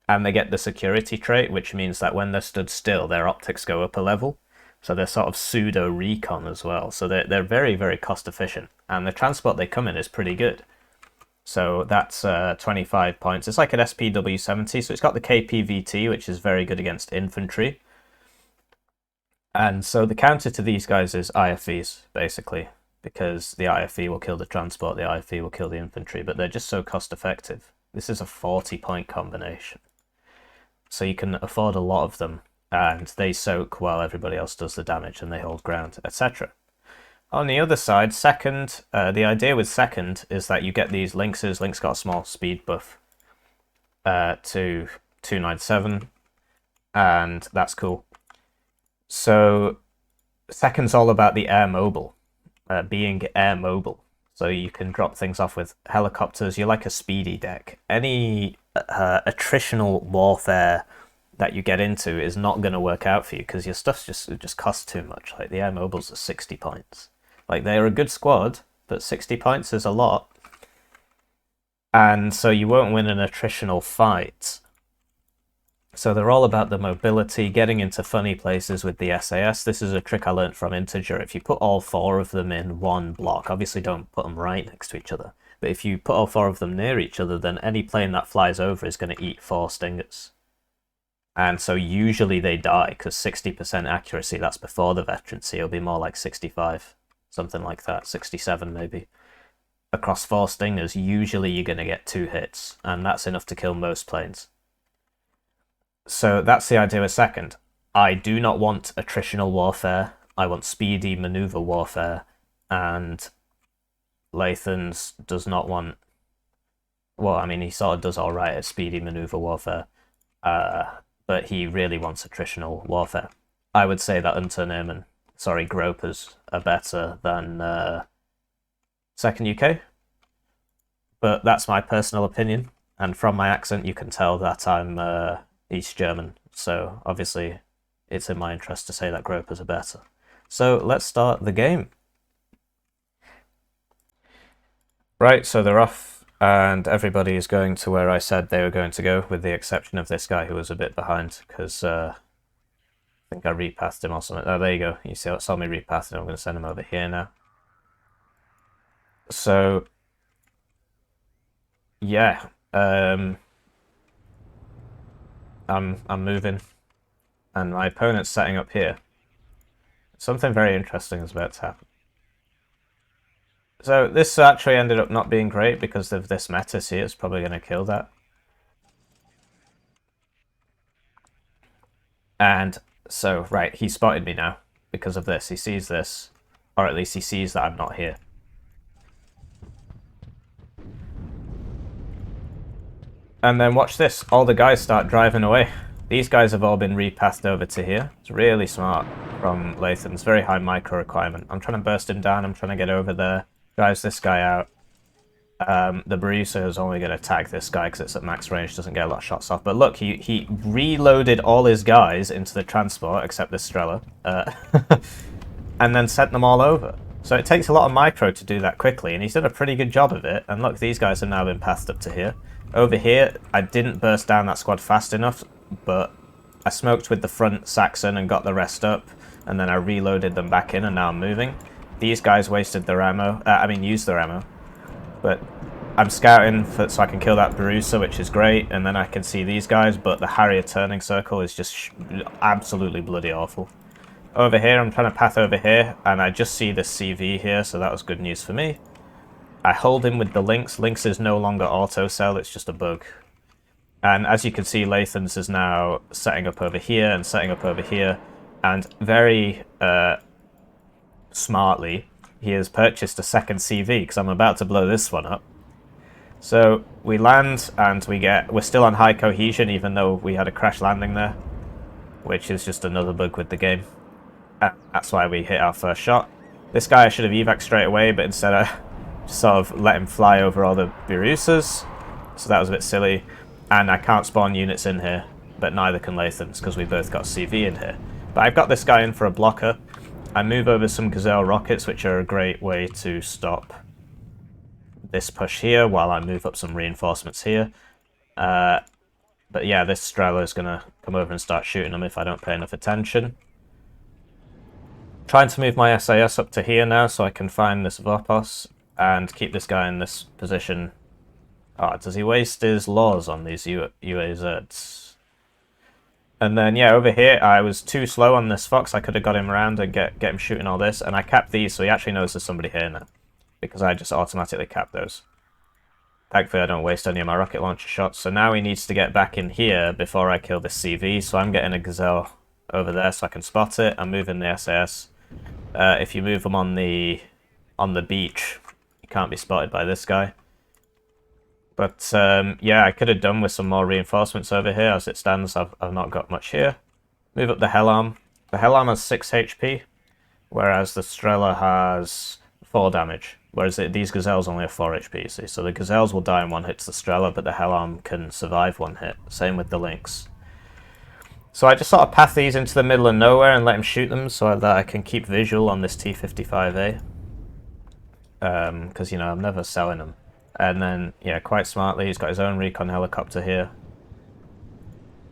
And they get the security trait, which means that when they're stood still, their optics go up a level. So they're sort of pseudo recon as well. So they're very, very cost efficient. And the transport they come in is pretty good. So that's 25 points. It's like an SPW-70, so it's got the KPVT, which is very good against infantry. And so the counter to these guys is IFVs, basically, because the IFV will kill the transport, the IFV will kill the infantry, but they're just so cost effective. This is a 40-point combination. So you can afford a lot of them, and they soak while everybody else does the damage, and they hold ground, etc. On the other side, second, the idea with second is that you get these Lynxes. Lynx got a small speed buff to 297, and that's cool. So second's all about the air mobile, being air mobile. So you can drop things off with helicopters. You're like a speedy deck. Any attritional warfare that you get into is not going to work out for you because your stuff just costs too much. Like the air mobiles are 60 points. Like they're a good squad, but 60 points is a lot. And so you won't win an attritional fight. So they're all about the mobility, getting into funny places with the SAS. This is a trick I learned from Integer. If you put all 4 of them in one block, obviously don't put them right next to each other, but if you put all 4 of them near each other, then any plane that flies over is going to eat 4 stingers. And so usually they die, because 60% accuracy, that's before the veterancy, it'll be more like 65, something like that, 67 maybe. Across 4 stingers, usually you're going to get 2 hits, and that's enough to kill most planes. So that's the idea with second. I do not want attritional warfare. I want speedy maneuver warfare. And Lathans does not want... Well, I mean, he sort of does all right at speedy maneuver warfare. But he really wants attritional warfare. I would say that Unternehmen, Gropers, are better than second UK. But that's my personal opinion. And from my accent, you can tell that I'm... East German, so obviously it's in my interest to say that Gropers are better. So let's start the game. Right, so they're off, and everybody is going to where I said they were going to go, with the exception of this guy who was a bit behind, because I think I repathed him or something. Oh, there you go. You saw me repath him. I'm going to send him over here now. So, yeah. I'm moving, and my opponent's setting up here. Something very interesting is about to happen. So this actually ended up not being great because of this meta here. It's probably going to kill that. And so, right, he spotted me now because of this. He sees this, or at least he sees that I'm not here. And then watch this. All the guys start driving away. These guys have all been repathed over to here. It's really smart from Lathans. Very high micro requirement. I'm trying to burst him down. I'm trying to get over there. Drives this guy out. The Bruiser is only going to attack this guy because it's at max range. Doesn't get a lot of shots off. But look, he reloaded all his guys into the transport, except this Strela. And then sent them all over. So it takes a lot of micro to do that quickly. And he's done a pretty good job of it. And look, these guys have now been pathed up to here. Over here, I didn't burst down that squad fast enough, but I smoked with the front Saxon and got the rest up, and then I reloaded them back in, and now I'm moving. These guys wasted their ammo, used their ammo, but I'm scouting so I can kill that Barusa, which is great, and then I can see these guys, but the Harrier turning circle is just absolutely bloody awful. Over here, I'm trying to path over here, and I just see this CV here, so that was good news for me. I hold him with the Lynx. Lynx is no longer auto-cell, it's just a bug. And as you can see, Lathans is now setting up over here and setting up over here. And very smartly, he has purchased a second CV, because I'm about to blow this one up. So we land, and we're still on high cohesion, even though we had a crash landing there, which is just another bug with the game. That's why we hit our first shot. This guy I should have evac straight away, but instead I sort of let him fly over all the Birusas, so that was a bit silly. And I can't spawn units in here, but neither can Lathans, because we both got CV in here. But I've got this guy in for a blocker. I move over some Gazelle rockets, which are a great way to stop this push here, while I move up some reinforcements here. But yeah, this Strela is going to come over and start shooting them if I don't pay enough attention. Trying to move my SAS up to here now, so I can find this Vopos and keep this guy in this position. Oh, does he waste his laws on these UAZs? And then, yeah, over here, I was too slow on this Fox. I could have got him around and get him shooting all this. And I capped these, so he actually knows there's somebody here now, because I just automatically capped those. Thankfully, I don't waste any of my rocket launcher shots. So now he needs to get back in here before I kill this CV. So I'm getting a Gazelle over there so I can spot it. I'm moving the SAS. If you move them on the beach, you can't be spotted by this guy. But yeah, I could have done with some more reinforcements over here. As it stands, I've not got much here. Move up the Hellarm. The Hellarm has 6 HP, whereas the Strela has 4 damage. Whereas these Gazelles only have 4 HP, you see. So the Gazelles will die in one hit to the Strela, but the Hellarm can survive one hit. Same with the Lynx. So I just sort of path these into the middle of nowhere and let him shoot them so that I can keep visual on this T-55A. Because, you know, I'm never selling them. And then, yeah, quite smartly, he's got his own recon helicopter here.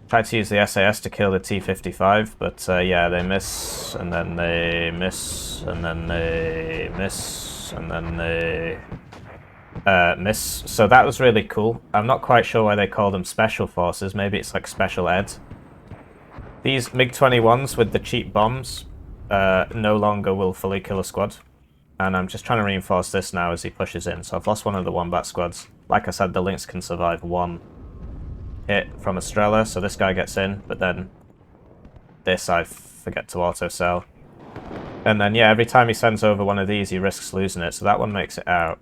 Tried to use the SAS to kill the T-55, but yeah, they miss, and then they miss, and then they miss, and then they miss. So that was really cool. I'm not quite sure why they call them Special Forces. Maybe it's like Special Ed. These MiG-21s with the cheap bombs no longer will fully kill a squad. And I'm just trying to reinforce this now as he pushes in. So I've lost one of the Wombat squads. Like I said, the Lynx can survive one hit from a Strela, so this guy gets in, but then this I forget to auto-cell. And then, yeah, every time he sends over one of these, he risks losing it, so that one makes it out.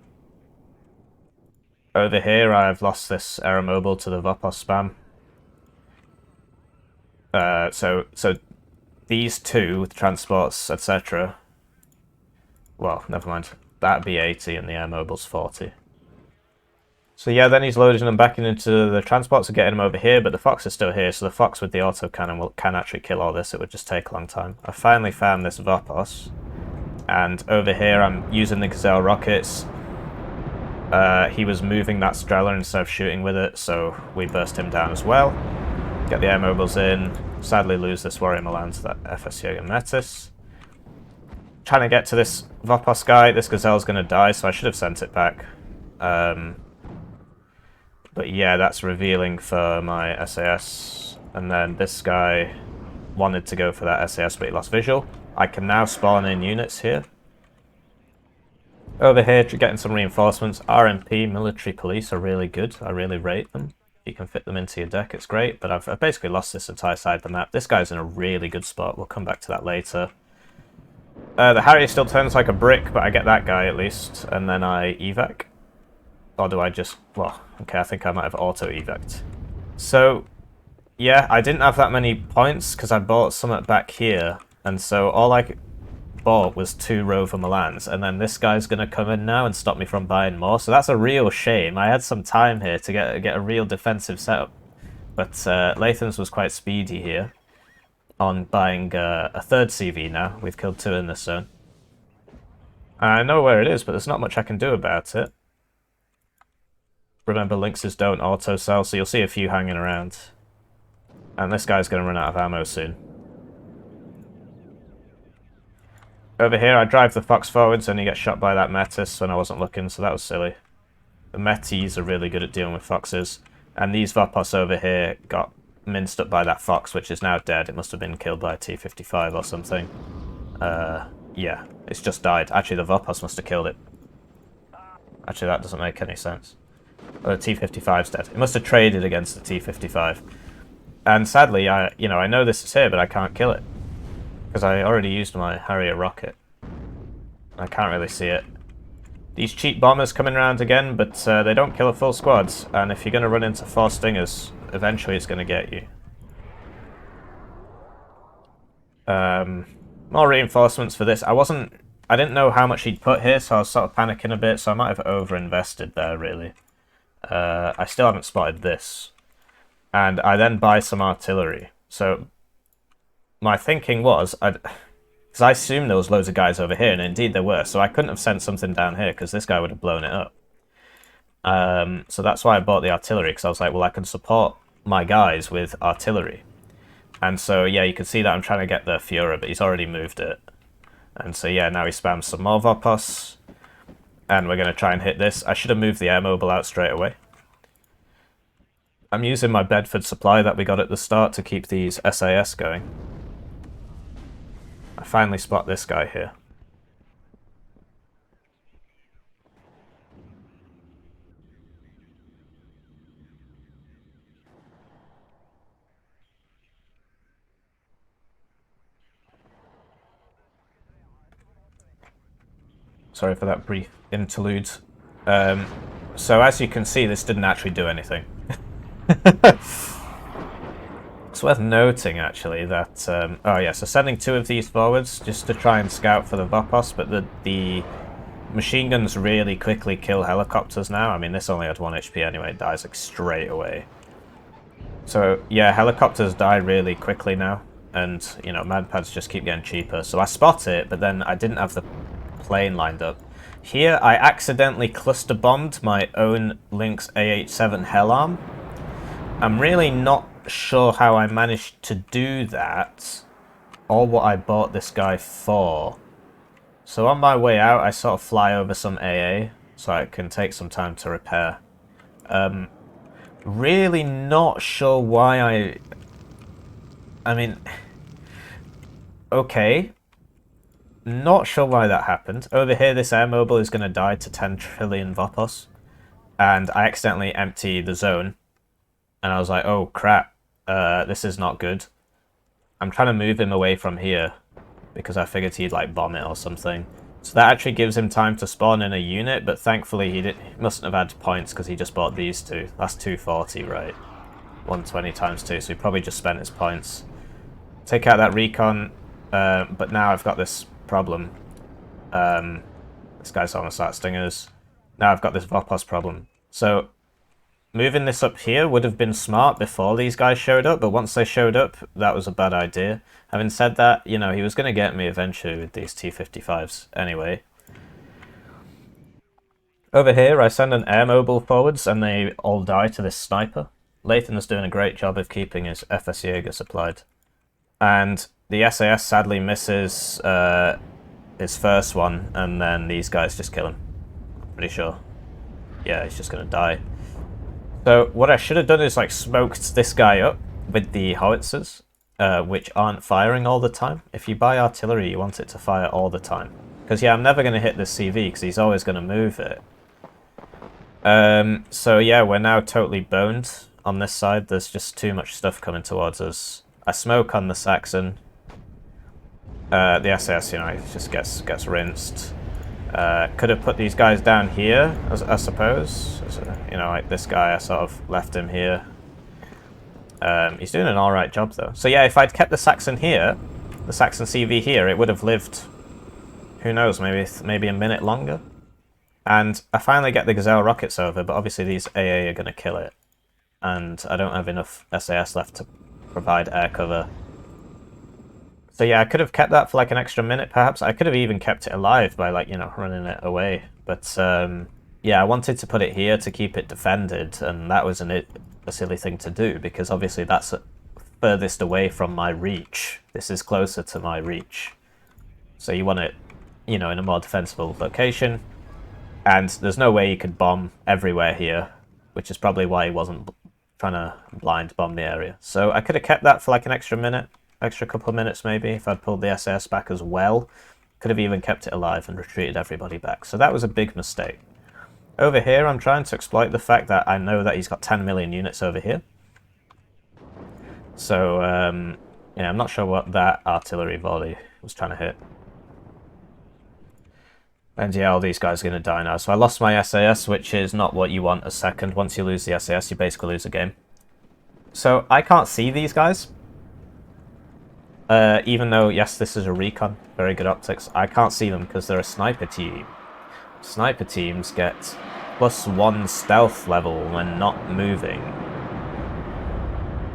Over here, I've lost this aeromobile to the Vopos spam. So these two with transports, etc. Well, never mind. That'd be 80 and the airmobile's 40. So yeah, then he's loading them back into the transports and getting them over here, but the Fox is still here, so the Fox with the autocannon can actually kill all this. It would just take a long time. I finally found this Vopos, and over here I'm using the Gazelle rockets. He was moving that Strela instead of shooting with it, so we burst him down as well. Get the airmobiles in. Sadly lose this Warrior Milan to that FS Metis. Trying to get to this Vopos guy. This Gazelle's going to die, so I should have sent it back. But yeah, that's revealing for my SAS. And then this guy wanted to go for that SAS, but he lost visual. I can now spawn in units here. Over here, getting some reinforcements. RMP, military police, are really good. I really rate them. you can fit them into your deck, it's great, but I've basically lost this entire side of the map. This guy's in a really good spot. We'll come back to that later. The Harrier still turns like a brick, but I get that guy at least, and then I evac. Or do I just... well, okay, I think I might have auto-evac'd. So, yeah, I didn't have that many points because I bought some back here, and so all I bought was 2 Rover Milans, and then this guy's going to come in now and stop me from buying more, so that's a real shame. I had some time here to get a real defensive setup, but Lathans was quite speedy here on buying a 3rd CV now. We've killed 2 in this zone. I know where it is, but there's not much I can do about it. Remember, Lynxes don't auto-sell, so you'll see a few hanging around. And this guy's going to run out of ammo soon. Over here, I drive the Fox forwards and he gets shot by that Metis when I wasn't looking, so that was silly. The Metis are really good at dealing with Foxes. And these Vopos over here got minced up by that Fox, which is now dead. It must have been killed by a T-55 or something. Yeah, it's just died. Actually, the Vopos must have killed it. Actually, that doesn't make any sense. Oh, the T-55's dead. It must have traded against the T-55. And sadly, I know this is here, but I can't kill it. Because I already used my Harrier rocket. I can't really see it. These cheap bombers coming around again, but they don't kill a full squad. And if you're going to run into 4 stingers, eventually it's going to get you. More reinforcements for this. I didn't know how much he'd put here, so I was sort of panicking a bit, so I might have over-invested there, really. I still haven't spotted this. And I then buy some artillery. So my thinking was, because I assumed there was loads of guys over here, and indeed there were, so I couldn't have sent something down here, because this guy would have blown it up. So that's why I bought the artillery, because I was like, well, I can support my guys with artillery. And so, yeah, you can see that I'm trying to get the Fiora, but he's already moved it. And so, yeah, now he spams some more Vopos. And we're going to try and hit this. I should have moved the air mobile out straight away. I'm using my Bedford supply that we got at the start to keep these SAS going. I finally spot this guy here. Sorry for that brief interlude. So as you can see, this didn't actually do anything. It's worth noting, actually, that... oh yeah, so sending 2 of these forwards just to try and scout for the Vopos, but the machine guns really quickly kill helicopters now. I mean, this only had 1 HP anyway, it dies like straight away. So yeah, helicopters die really quickly now, and, you know, manpads just keep getting cheaper. So I spot it, but then I didn't have the plane lined up. Here, I accidentally cluster bombed my own Lynx AH-7 Hellarm. I'm really not sure how I managed to do that, or what I bought this guy for. So on my way out, I sort of fly over some AA, so I can take some time to repair. Really not sure why I mean, okay. Not sure why that happened. Over here, this air mobile is going to die to 10 trillion Vopos. And I accidentally empty the zone. And I was like, oh crap, this is not good. I'm trying to move him away from here, because I figured he'd like bomb it or something. So that actually gives him time to spawn in a unit, but thankfully he mustn't have had points because he just bought these 2. That's 240, right? 120 times 2, so he probably just spent his points. Take out that recon, but now I've got this problem. This guy's almost out stingers. Now I've got this Vopos problem. So moving this up here would have been smart before these guys showed up, but once they showed up, that was a bad idea. Having said that, you know, he was going to get me eventually with these T-55s anyway. Over here, I send an air mobile forwards, and they all die to this sniper. Lathan's doing a great job of keeping his FS Jaeger supplied. And the SAS sadly misses his first one, and then these guys just kill him. Pretty sure. Yeah, he's just going to die. So what I should have done is like smoked this guy up with the howitzers, which aren't firing all the time. If you buy artillery, you want it to fire all the time. Because yeah, I'm never going to hit this CV because he's always going to move it. So yeah, we're now totally boned. on this side. There's just too much stuff coming towards us. I smoke on the Saxon. The SAS, you know, it just gets rinsed. Could have put these guys down here, I suppose. You know, like this guy, I sort of left him here. He's doing an alright job, though. So yeah, if I'd kept the Saxon here, the Saxon CV here, it would have lived, who knows, maybe a minute longer. And I finally get the Gazelle rockets over, but obviously these AA are going to kill it. And I don't have enough SAS left to provide air cover. So yeah, I could have kept that for like an extra minute, perhaps. I could have even kept it alive by, like, you know, running it away. But yeah, I wanted to put it here to keep it defended, and that was a silly thing to do, because obviously that's furthest away from my reach. This is closer to my reach. So you want it, you know, in a more defensible location. And there's no way you could bomb everywhere here, which is probably why he wasn't trying to blind bomb the area. So I could have kept that for like an extra minute, extra couple of minutes maybe, if I'd pulled the SAS back as well. Could have even kept it alive and retreated everybody back. So that was a big mistake. Over here, I'm trying to exploit the fact that I know that he's got 10 million units over here. So, yeah, I'm not sure what that artillery volley was trying to hit. And yeah, all these guys are going to die now. So I lost my SAS, which is not what you want a second. Once you lose the SAS, you basically lose the game. So I can't see these guys. Even though, yes, this is a recon, very good optics, I can't see them because they're a sniper team. Sniper teams get +1 stealth level when not moving.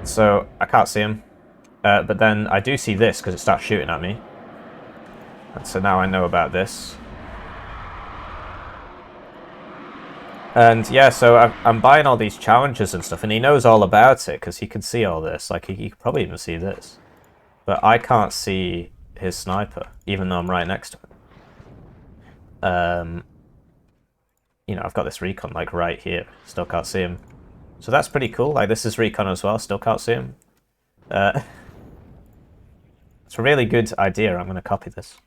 So I can't see them. But then I do see this because it starts shooting at me. And so now I know about this. And yeah, so I'm buying all these challenges and stuff, and he knows all about it because he can see all this. Like, he could probably even see this. But I can't see his sniper, even though I'm right next to him. You know, I've got this recon, like, right here. Still can't see him. So that's pretty cool. Like, this is recon as well. Still can't see him. It's a really good idea. I'm going to copy this.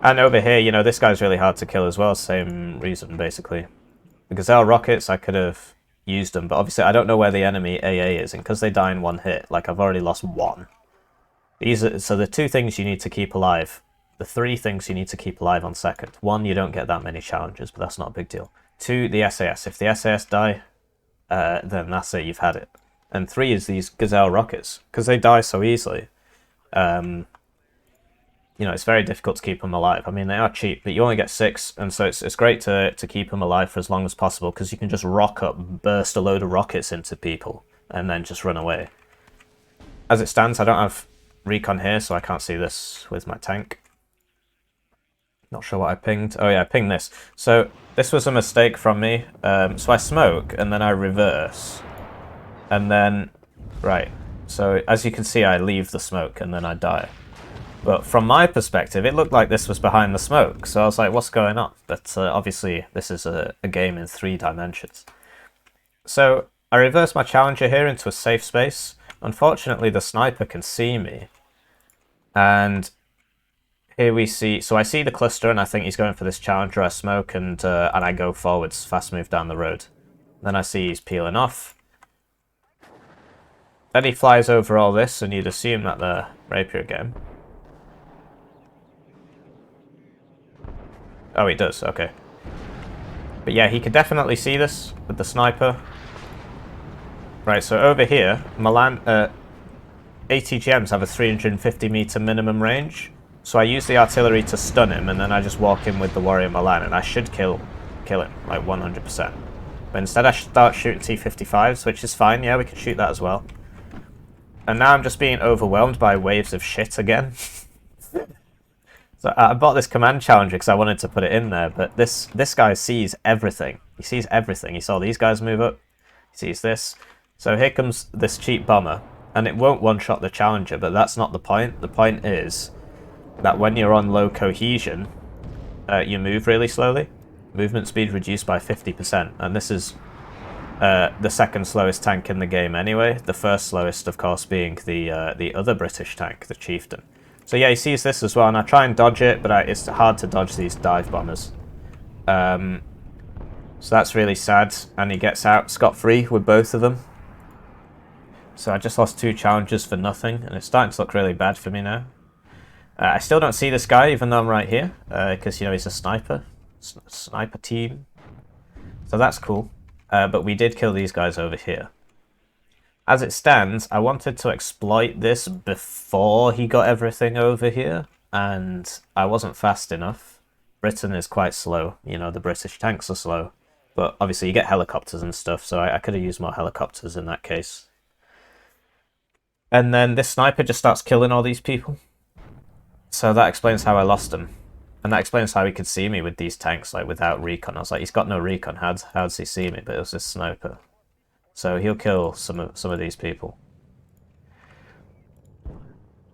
And over here, you know, this guy's really hard to kill as well. Same reason, basically. The Gazelle rockets, I could have used them, but obviously I don't know where the enemy AA is, and because they die in one hit, like, I've already lost one. So the two things you need to keep alive, the three things you need to keep alive on second. One, you don't get that many challenges, but that's not a big deal. Two, the SAS. If the SAS die, then that's it, you've had it. And three is these Gazelle rockets, because they die so easily. You know, it's very difficult to keep them alive. I mean, they are cheap, but you only get 6, and so it's great to keep them alive for as long as possible, because you can just rock up, burst a load of rockets into people, and then just run away. As it stands, I don't have recon here, so I can't see this with my tank. Not sure what I pinged. Oh yeah, I pinged this. So this was a mistake from me. So I smoke, and then I reverse. And then, right. So as you can see, I leave the smoke, and then I die. But from my perspective, it looked like this was behind the smoke. So I was like, what's going on? But obviously, this is a game in 3 dimensions. So I reversed my Challenger here into a safe space. Unfortunately, the sniper can see me. And here we see... So I see the cluster, and I think he's going for this Challenger. I smoke, and I go forwards, fast move down the road. Then I see he's peeling off. Then he flies over all this, and you'd assume that the rapier game. Oh, he does, okay. But yeah, he could definitely see this with the sniper. Right, so over here, Milan, ATGMs have a 350 meter minimum range. So I use the artillery to stun him, and then I just walk in with the Warrior Milan, and I should kill him, like 100%. But instead I start shooting T-55s, which is fine, yeah, we can shoot that as well. And now I'm just being overwhelmed by waves of shit again. So I bought this command challenger because I wanted to put it in there, but this guy sees everything. He sees everything. He saw these guys move up. He sees this. So here comes this cheap bomber, and it won't one-shot the challenger, but that's not the point. The point is that when you're on low cohesion, you move really slowly. Movement speed reduced by 50%, and this is the second slowest tank in the game anyway. The first slowest, of course, being the other British tank, the Chieftain. So yeah, he sees this as well, and I try and dodge it, but it's hard to dodge these dive bombers. So that's really sad, and he gets out scot-free with both of them. So I just lost 2 challenges for nothing, and it's starting to look really bad for me now. I still don't see this guy, even though I'm right here, because, you know, he's a sniper. Sniper team. So that's cool. But we did kill these guys over here. As it stands, I wanted to exploit this before he got everything over here, and I wasn't fast enough. Britain is quite slow, you know, the British tanks are slow. But obviously you get helicopters and stuff, so I could have used more helicopters in that case. And then this sniper just starts killing all these people. So that explains how I lost him. And that explains how he could see me with these tanks, like, without recon. I was like, he's got no recon, how does he see me? But it was this sniper. So he'll kill some of these people.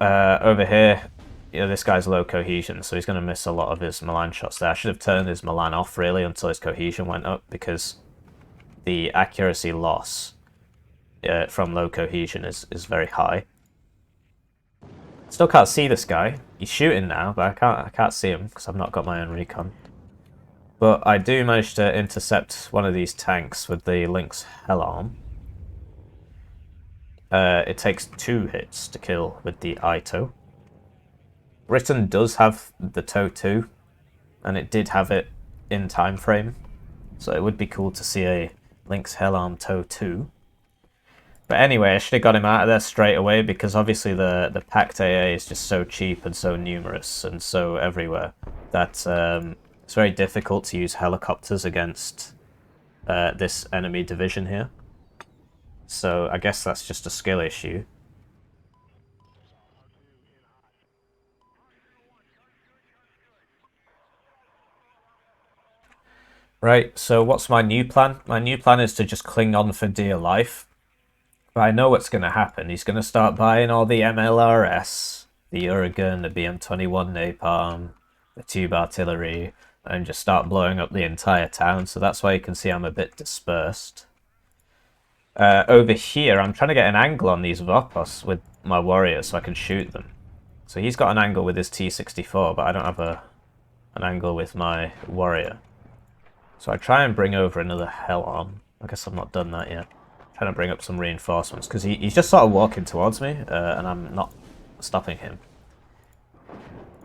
Over here, you know, this guy's low cohesion, so he's going to miss a lot of his Milan shots there. I should have turned his Milan off, really, until his cohesion went up, because the accuracy loss from low cohesion is very high. Still can't see this guy. He's shooting now, but I can't see him because I've not got my own recon. But I do manage to intercept one of these tanks with the Lynx Hellarm. It takes 2 hits to kill with the ITO. Britain does have the TOW 2, and it did have it in time frame, so it would be cool to see a Lynx Hellarm TOW 2. But anyway, I should have got him out of there straight away, because obviously the packed AA is just so cheap and so numerous and so everywhere that it's very difficult to use helicopters against this enemy division here. So I guess that's just a skill issue. Right, so what's my new plan? My new plan is to just cling on for dear life. But I know what's going to happen. He's going to start buying all the MLRS, the Uragan, the BM21 Napalm, the tube artillery, and just start blowing up the entire town. So that's why you can see I'm a bit dispersed. Over here, I'm trying to get an angle on these Vopos with my warriors so I can shoot them. So he's got an angle with his T-64, but I don't have an angle with my warrior. So I try and bring over another Hellarm. I guess I've not done that yet. Trying to bring up some reinforcements, because he's just sort of walking towards me, and I'm not stopping him.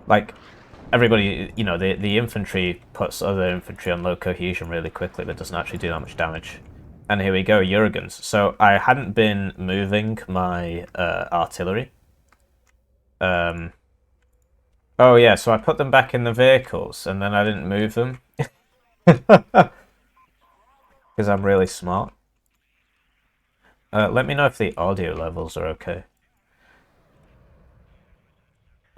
Like, everybody, you know, the infantry puts other infantry on low cohesion really quickly, but doesn't actually do that much damage. And here we go, Uragans. So I hadn't been moving my artillery. Oh yeah, so I put them back in the vehicles, and then I didn't move them. Because I'm really smart. Let me know if the audio levels are okay.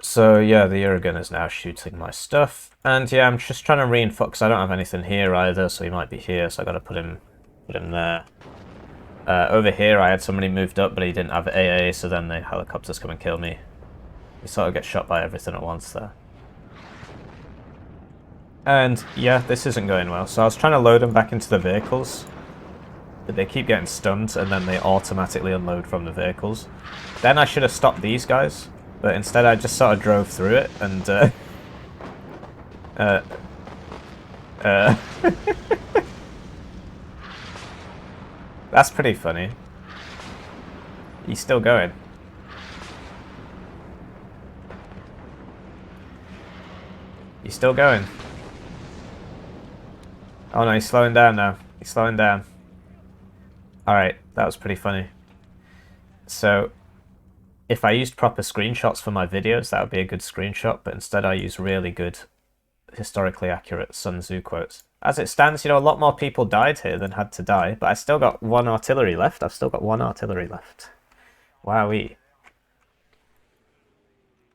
So yeah, the Uragan is now shooting my stuff. And yeah, I'm just trying to reinforce. I don't have anything here either, so he might be here, so I gotta put him there. Over here I had somebody moved up, but he didn't have AA, so then the helicopters come and kill me. You sort of get shot by everything at once there. And yeah, this isn't going well. So I was trying to load them back into the vehicles, but they keep getting stunned, and then they automatically unload from the vehicles. Then I should have stopped these guys, but instead I just sort of drove through it, and that's pretty funny. He's still going. He's still going. Oh no, he's slowing down now. He's slowing down. Alright, that was pretty funny. So, if I used proper screenshots for my videos, that would be a good screenshot, but instead I use really good, historically accurate Sun Tzu quotes. As it stands, you know, a lot more people died here than had to die, but I still got 1 artillery left. I've still got 1 artillery left. Wowee.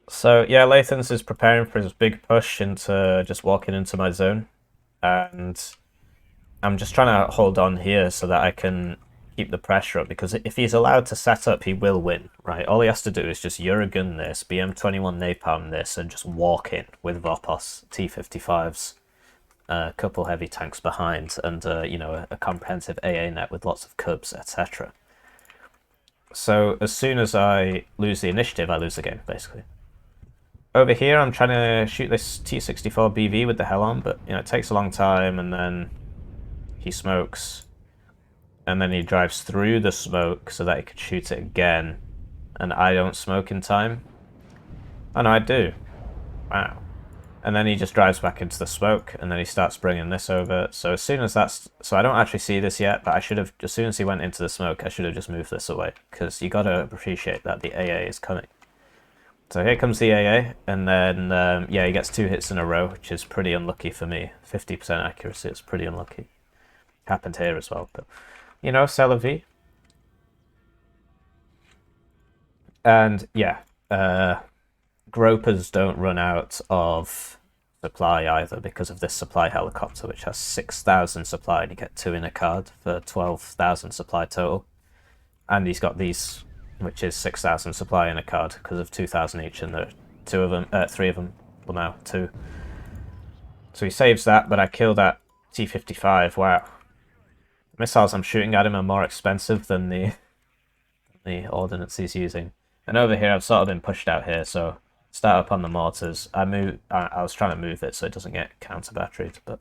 So, yeah, Lathans is preparing for his big push into just walking into my zone. And I'm just trying to hold on here so that I can keep the pressure up, because if he's allowed to set up, he will win, right? All he has to do is just Uragan this, BM21 Napalm this, and just walk in with Vopos, T-55s, a couple heavy tanks behind, and, you know, a comprehensive AA net with lots of cubs, etc. So as soon as I lose the initiative, I lose the game, basically. Over here, I'm trying to shoot this T-64 BV with the Hellarm, but, you know, it takes a long time, and then he smokes. and then he drives through the smoke so that he could shoot it again, and I don't smoke in time. Oh no, I do. Wow. And then he just drives back into the smoke, and then he starts bringing this over. So as soon as that's... So I don't actually see this yet, but I should have... As soon as he went into the smoke, I should have just moved this away, because you got to appreciate that the AA is coming. So here comes the AA, and then, yeah, he gets 2 hits in a row, which is pretty unlucky for me. 50% accuracy is pretty unlucky. Happened here as well, but, you know, c'est la vie. And, yeah, gropers don't run out of supply either because of this supply helicopter, which has 6,000 supply, and you get 2 in a card for 12,000 supply total. And he's got these, which is 6,000 supply in a card because of 2,000 each, and there are 3 of them, well now 2. So he saves that, but I kill that T-55. Wow. The missiles I'm shooting at him are more expensive than the ordnance he's using. And over here I've sort of been pushed out here, so start up on the mortars. I was trying to move it so it doesn't get counter-batteried, but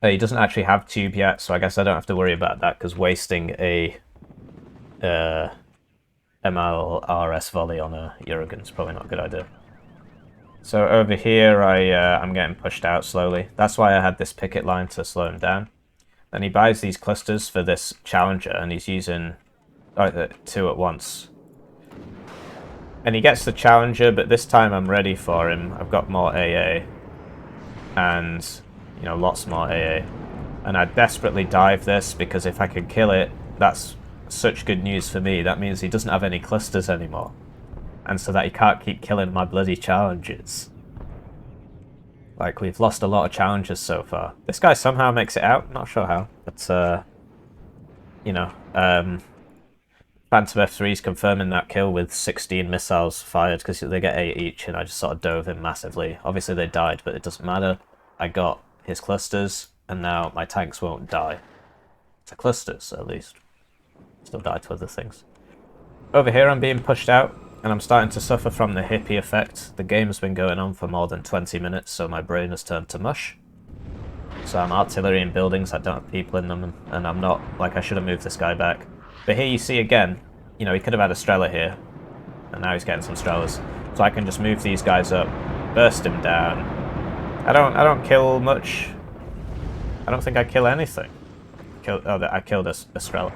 he doesn't actually have tube yet, so I guess I don't have to worry about that, because wasting a MLRS volley on a Eurogun is probably not a good idea. So over here I'm getting pushed out slowly. That's why I had this picket line to slow him down. Then he buys these clusters for this Challenger, and he's using 2 at once. And he gets the Challenger, but this time I'm ready for him. I've got more AA, and, you know, lots more AA. And I desperately dive this, because if I can kill it, that's such good news for me. That means he doesn't have any clusters anymore, and so that he can't keep killing my bloody Challengers. Like, we've lost a lot of Challengers so far. This guy somehow makes it out, not sure how, but you know, Phantom F3's confirming that kill with 16 missiles fired, because they get 8 each, and I just sort of dove him massively. Obviously they died, but it doesn't matter. I got his clusters, and now my tanks won't die. To clusters, at least. Still die to other things. Over here I'm being pushed out, and I'm starting to suffer from the Hippie effect. The game's been going on for more than 20 minutes, so my brain has turned to mush. So I'm artillery in buildings that don't have people in them, and I'm not... Like, I should have moved this guy back. But here you see again, you know, he could have had a Strela here, and now he's getting some Strelas. So I can just move these guys up, burst him down. I don't kill much. I don't think I kill anything. I killed a Strela.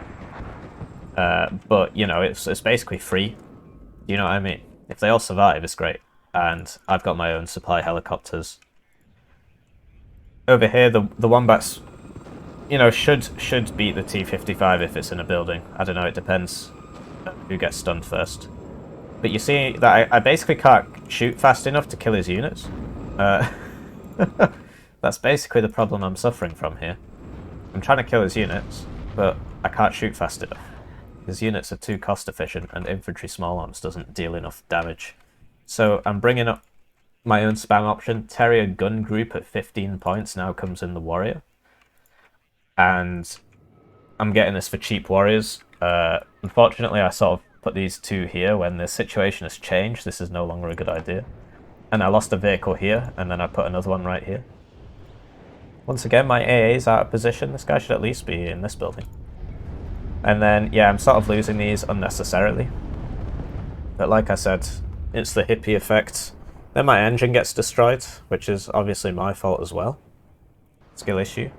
But, you know, it's basically free. You know what I mean? If they all survive, it's great. And I've got my own supply helicopters. Over here, the Wombats, you know, should beat the T-55 if it's in a building. I don't know, it depends who gets stunned first. But you see that I basically can't shoot fast enough to kill his units. That's basically the problem I'm suffering from here. I'm trying to kill his units, but I can't shoot fast enough. His units are too cost efficient, and infantry small arms doesn't deal enough damage. So I'm bringing up my own spam option. Terrier gun group at 15 points now comes in the warrior. And I'm getting this for cheap warriors. Unfortunately, I sort of put these 2 here when the situation has changed. This is no longer a good idea. And I lost a vehicle here, and then I put another one right here. Once again, my AA is out of position. This guy should at least be in this building. And then, yeah, I'm sort of losing these unnecessarily. But like I said, it's the Hippie effect. Then my engine gets destroyed, which is obviously my fault as well. Skill issue.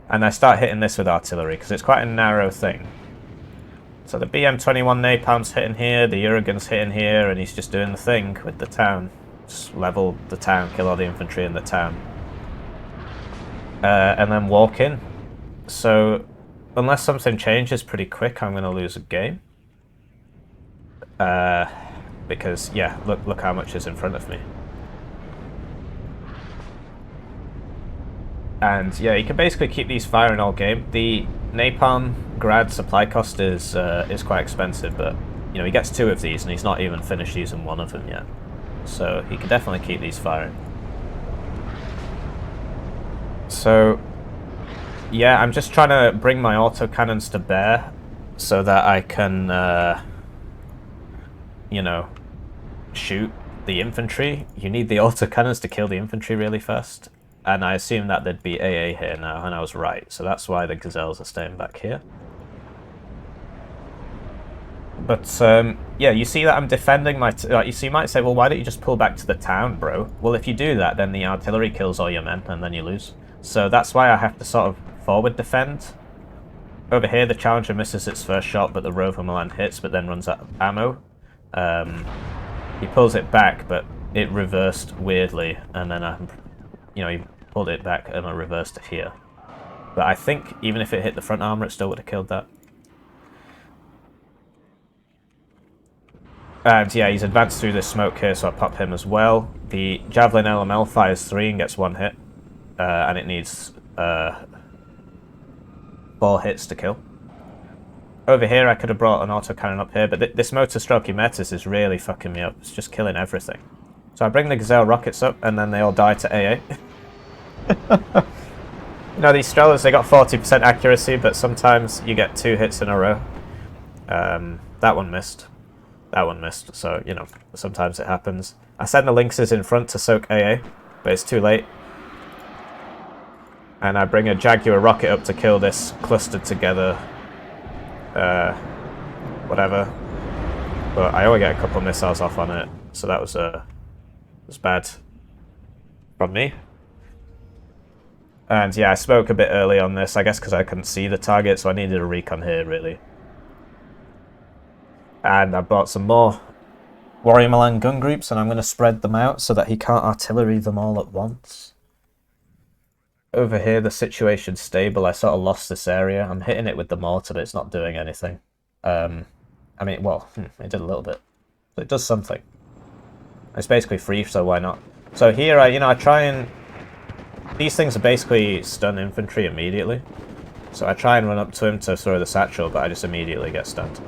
And I start hitting this with artillery, because it's quite a narrow thing. So the BM-21 napalm's hitting here, the Eurogun's hitting here, and he's just doing the thing with the town. Just level the town, kill all the infantry in the town. And then walk in. So unless something changes pretty quick, I'm going to lose a game. Because, yeah, look how much is in front of me. And, yeah, you can basically keep these firing all game. The napalm grad supply cost is quite expensive, but, you know, he gets 2 of these, and he's not even finished using 1 of them yet. So he can definitely keep these firing. So, yeah, I'm just trying to bring my autocannons to bear so that I can, you know, shoot the infantry. You need the autocannons to kill the infantry really fast. and I assumed that there'd be AA here now, and I was right. So that's why the Gazelles are staying back here. But, yeah, you see that I'm defending my... you see, you might say, well, why don't you just pull back to the town, bro? Well, if you do that, then the artillery kills all your men, and then you lose. So that's why I have to sort of forward defend. Over here, the Challenger misses its first shot, but the Rover Milan hits, but then runs out of ammo. He pulls it back, but it reversed weirdly, and then he pulled it back and I reversed it here. But I think even if it hit the front armor, it still would have killed that. And yeah, he's advanced through this smoke here, so I pop him as well. The Javelin LML fires 3 and gets 1 hit, and it needs 4 hits to kill. Over here, I could have brought an autocannon up here, but this motor stroke Metis is really fucking me up. It's just killing everything. So I bring the Gazelle rockets up, and then they all die to AA. You know, these Strellas, they got 40% accuracy, but sometimes you get 2 hits in a row. That one missed. That one missed, so, you know, sometimes it happens. I send the Lynxes in front to soak AA, but it's too late. And I bring a Jaguar rocket up to kill this clustered together, whatever. But I only get a couple of missiles off on it, so that was bad from me. And yeah, I spoke a bit early on this, I guess because I couldn't see the target, so I needed a recon here, really. And I bought some more Warrior Milan gun groups, and I'm going to spread them out so that he can't artillery them all at once. Over here, the situation's stable. I sort of lost this area. I'm hitting it with the mortar, but it's not doing anything. I mean, well, it did a little bit. But it does something. It's basically free, so why not? So here, I try and... These things are basically stun infantry immediately. So I try and run up to him to throw the satchel, but I just immediately get stunned.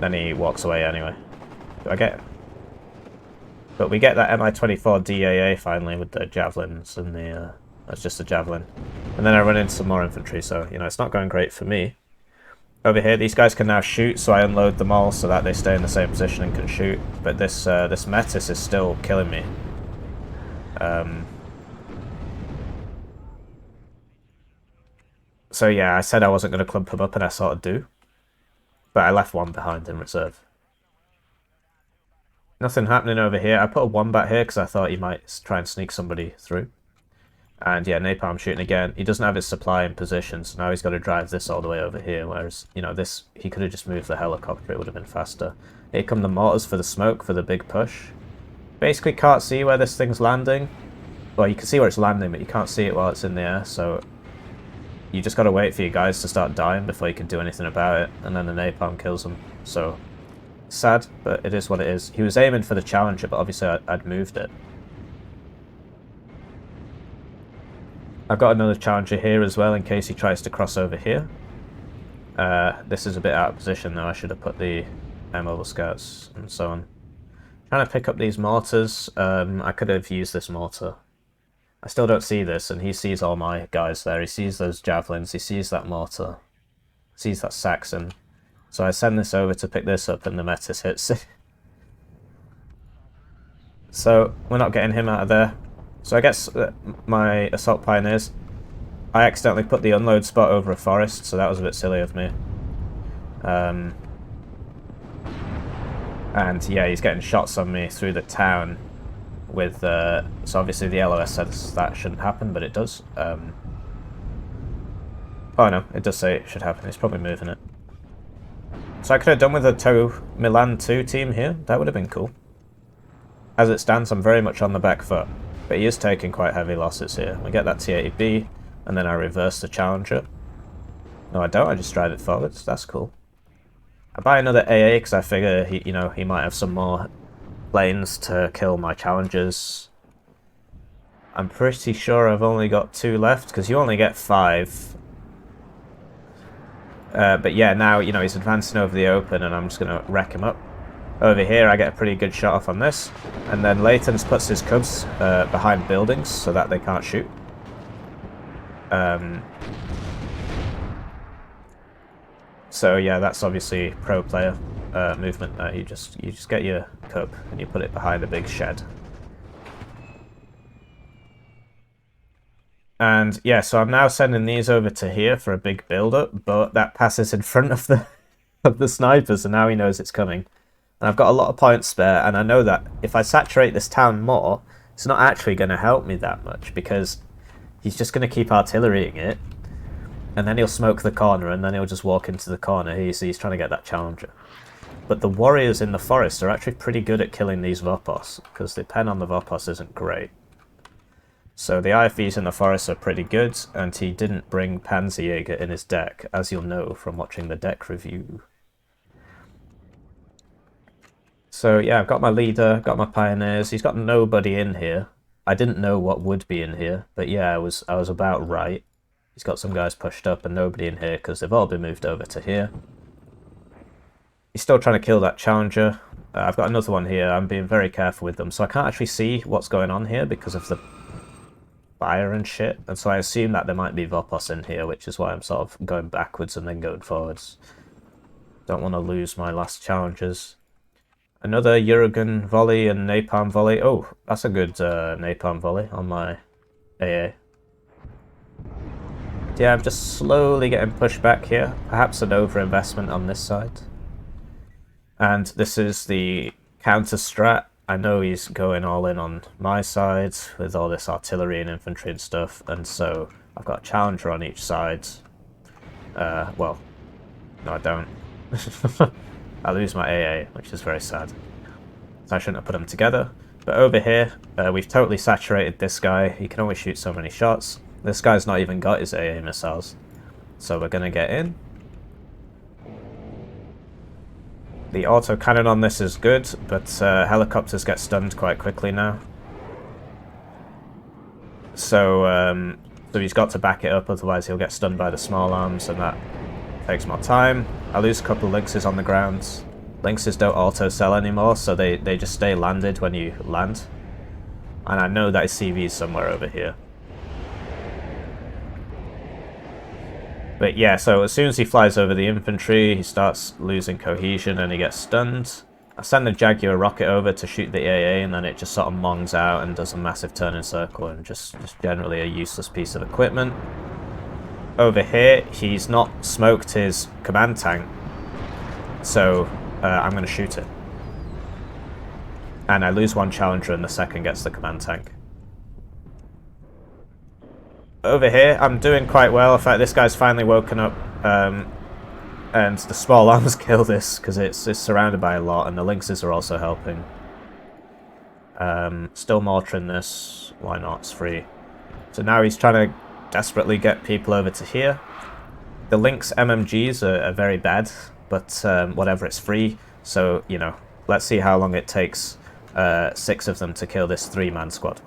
Then he walks away anyway. Do I get... But we get that Mi-24 DAA finally with the javelins and the... that's just a javelin. And then I run into some more infantry, so, you know, it's not going great for me. Over here, these guys can now shoot, so I unload them all so that they stay in the same position and can shoot. But this Metis is still killing me. So yeah, I said I wasn't going to clump them up, and I sort of do. But I left one behind in reserve. Nothing happening over here. I put a wombat here because I thought he might try and sneak somebody through. And yeah, napalm shooting again. He doesn't have his supply in position, so now he's got to drive this all the way over here, whereas, you know, this, he could have just moved the helicopter, it would have been faster. Here come the mortars for the smoke, for the big push. Basically can't see where this thing's landing. Well, you can see where it's landing, but you can't see it while it's in the air, so you just got to wait for your guys to start dying before you can do anything about it, and then the napalm kills them. So, sad, but it is what it is. He was aiming for the Challenger, but obviously I'd moved it. I've got another Challenger here as well in case he tries to cross over here. This is a bit out of position though. I should have put the air mobile scouts and so on. Trying to pick up these mortars. I could have used this mortar. I still don't see this, and he sees all my guys there. He sees those javelins, he sees that mortar, sees that Saxon. So I send this over to pick this up, and the Metis hits. So we're not getting him out of there. So I guess my assault pioneers, I accidentally put the unload spot over a forest, so that was a bit silly of me. And yeah, he's getting shots on me through the town with, so obviously the LOS says that shouldn't happen, but it does. Oh no, it does say it should happen, he's probably moving it. So I could have done with a Milan 2 team here, that would have been cool. As it stands, I'm very much on the back foot, but he is taking quite heavy losses here. We get that T-80B, and then I reverse the Challenger. No, I don't, I just drive it forwards, that's cool. I buy another AA because I figure he might have some more planes to kill my Challengers. I'm pretty sure I've only got 2 left, because you only get 5. But yeah, now, you know, he's advancing over the open, and I'm just going to wreck him up. Over here, I get a pretty good shot off on this. And then Lathans puts his cubs behind buildings so that they can't shoot. So yeah, that's obviously pro player movement. You just get your cub and you put it behind a big shed. And yeah, so I'm now sending these over to here for a big build-up, but that passes in front of the of the snipers, and now he knows it's coming. And I've got a lot of points spare, and I know that if I saturate this town more, it's not actually going to help me that much, because he's just going to keep artillerying it, and then he'll smoke the corner, and then he'll just walk into the corner. He's trying to get that challenger. But the warriors in the forest are actually pretty good at killing these Vopos, because the pen on the Vopos isn't great. So the IFVs in the forest are pretty good, and he didn't bring Panzerjäger in his deck, as you'll know from watching the deck review. So yeah, I've got my leader, got my pioneers. He's got nobody in here. I didn't know what would be in here, but yeah, I was about right. He's got some guys pushed up and nobody in here because they've all been moved over to here. He's still trying to kill that challenger. I've got another one here. I'm being very careful with them, so I can't actually see what's going on here because of the fire and shit. And so I assume that there might be Vopos in here, which is why I'm sort of going backwards and then going forwards. Don't want to lose my last challengers. Another Uragan volley and napalm volley. Oh, that's a good napalm volley on my AA. Yeah, I'm just slowly getting pushed back here. Perhaps an overinvestment on this side. And this is the counter strat. I know he's going all in on my side with all this artillery and infantry and stuff. And so I've got a challenger on each side. Well, no I don't. I lose my AA, which is very sad. So I shouldn't have put them together. But over here, we've totally saturated this guy. He can only shoot so many shots. This guy's not even got his AA missiles. So we're going to get in. The autocannon on this is good, but helicopters get stunned quite quickly now. So he's got to back it up, otherwise he'll get stunned by the small arms, and that takes more time. I lose a couple of Lynxes on the ground. Lynxes don't auto-sell anymore, so they just stay landed when you land. And I know that his CV is somewhere over here. But yeah, so as soon as he flies over the infantry, he starts losing cohesion and he gets stunned. I send the Jaguar rocket over to shoot the AA, and then it just sort of mongs out and does a massive turn in circle, and just generally a useless piece of equipment. Over here, he's not smoked his command tank, so I'm going to shoot it. And I lose one challenger and the second gets the command tank. Over here, I'm doing quite well. In fact, this guy's finally woken up, and the small arms kill this because it's surrounded by a lot, and the Lynxes are also helping. Still mortaring this. Why not? It's free. So now he's trying to desperately get people over to here. The Lynx MMGs are very bad, but whatever, it's free. So, you know, let's see how long it takes 6 of them to kill this 3-man squad.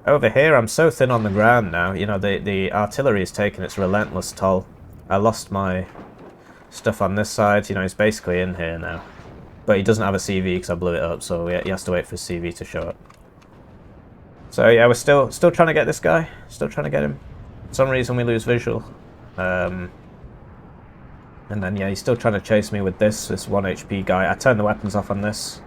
Over here, I'm so thin on the ground now. You know, the artillery is taking its relentless toll. I lost my stuff on this side. You know, he's basically in here now. But he doesn't have a CV because I blew it up, so he has to wait for his CV to show up. So yeah, we're still trying to get this guy. Still trying to get him. For some reason we lose visual. And then yeah, he's still trying to chase me with this 1 HP guy. I turned the weapons off on this.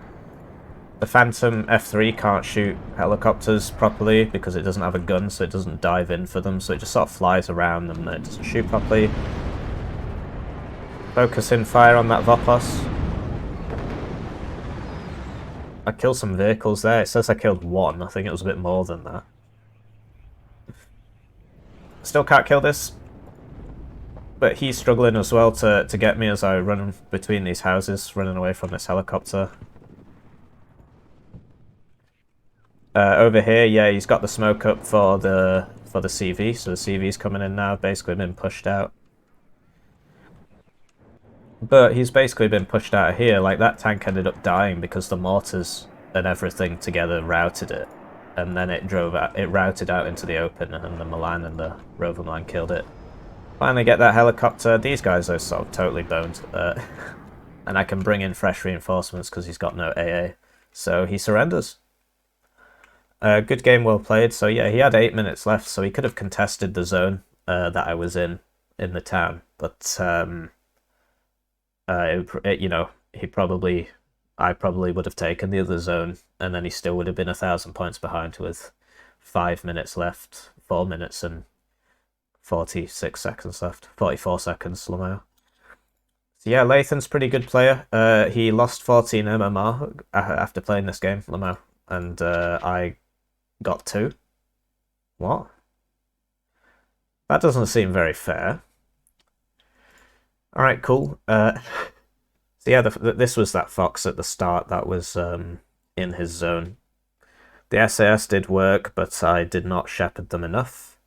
The Phantom F3 can't shoot helicopters properly because it doesn't have a gun, so it doesn't dive in for them, so it just sort of flies around them and it doesn't shoot properly. Focus in fire on that Vopos. I killed some vehicles there. It says I killed 1. I think it was a bit more than that. Still can't kill this. But he's struggling as well to get me as I run between these houses, running away from this helicopter. Over here, yeah, he's got the smoke up for the CV, so the CV's coming in now, basically been pushed out. But he's basically been pushed out of here. Like, that tank ended up dying because the mortars and everything together routed it. And then it routed out into the open, and the Milan and the Rover Milan killed it. Finally get that helicopter. These guys are sort of totally boned. And I can bring in fresh reinforcements because he's got no AA. So he surrenders. Good game, well played. So yeah, he had 8 minutes left, so he could have contested the zone that I was in the town. But you know, I probably would have taken the other zone, and then he still would have been 1,000 points behind with 5 minutes left, 4 minutes and 46 seconds left. 44 seconds, Lamau. So yeah, Lathan's pretty good player. He lost 14 MMR after playing this game, Lamau, and I got 2. What? That doesn't seem very fair. Alright, cool. So yeah, this was that fox at the start that was in his zone. The SAS did work, but I did not shepherd them enough.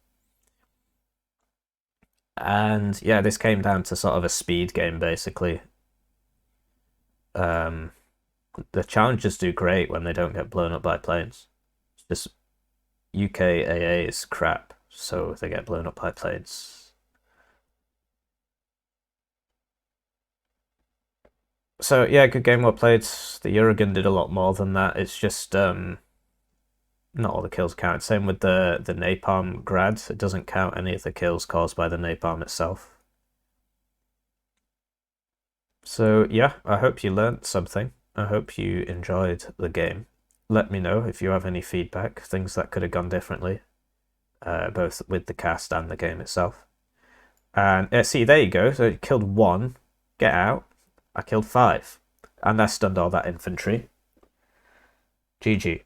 And yeah, this came down to sort of a speed game, basically. The challengers do great when they don't get blown up by planes. It's just UK AA is crap, so they get blown up by planes. So yeah, good game well played. The Uragan did a lot more than that. It's just not all the kills count. Same with the napalm grad. It doesn't count any of the kills caused by the napalm itself. So yeah, I hope you learnt something. I hope you enjoyed the game. Let me know if you have any feedback, things that could have gone differently, both with the cast and the game itself. And see, there you go. So it killed 1. Get out. I killed 5. And I stunned all that infantry. GG.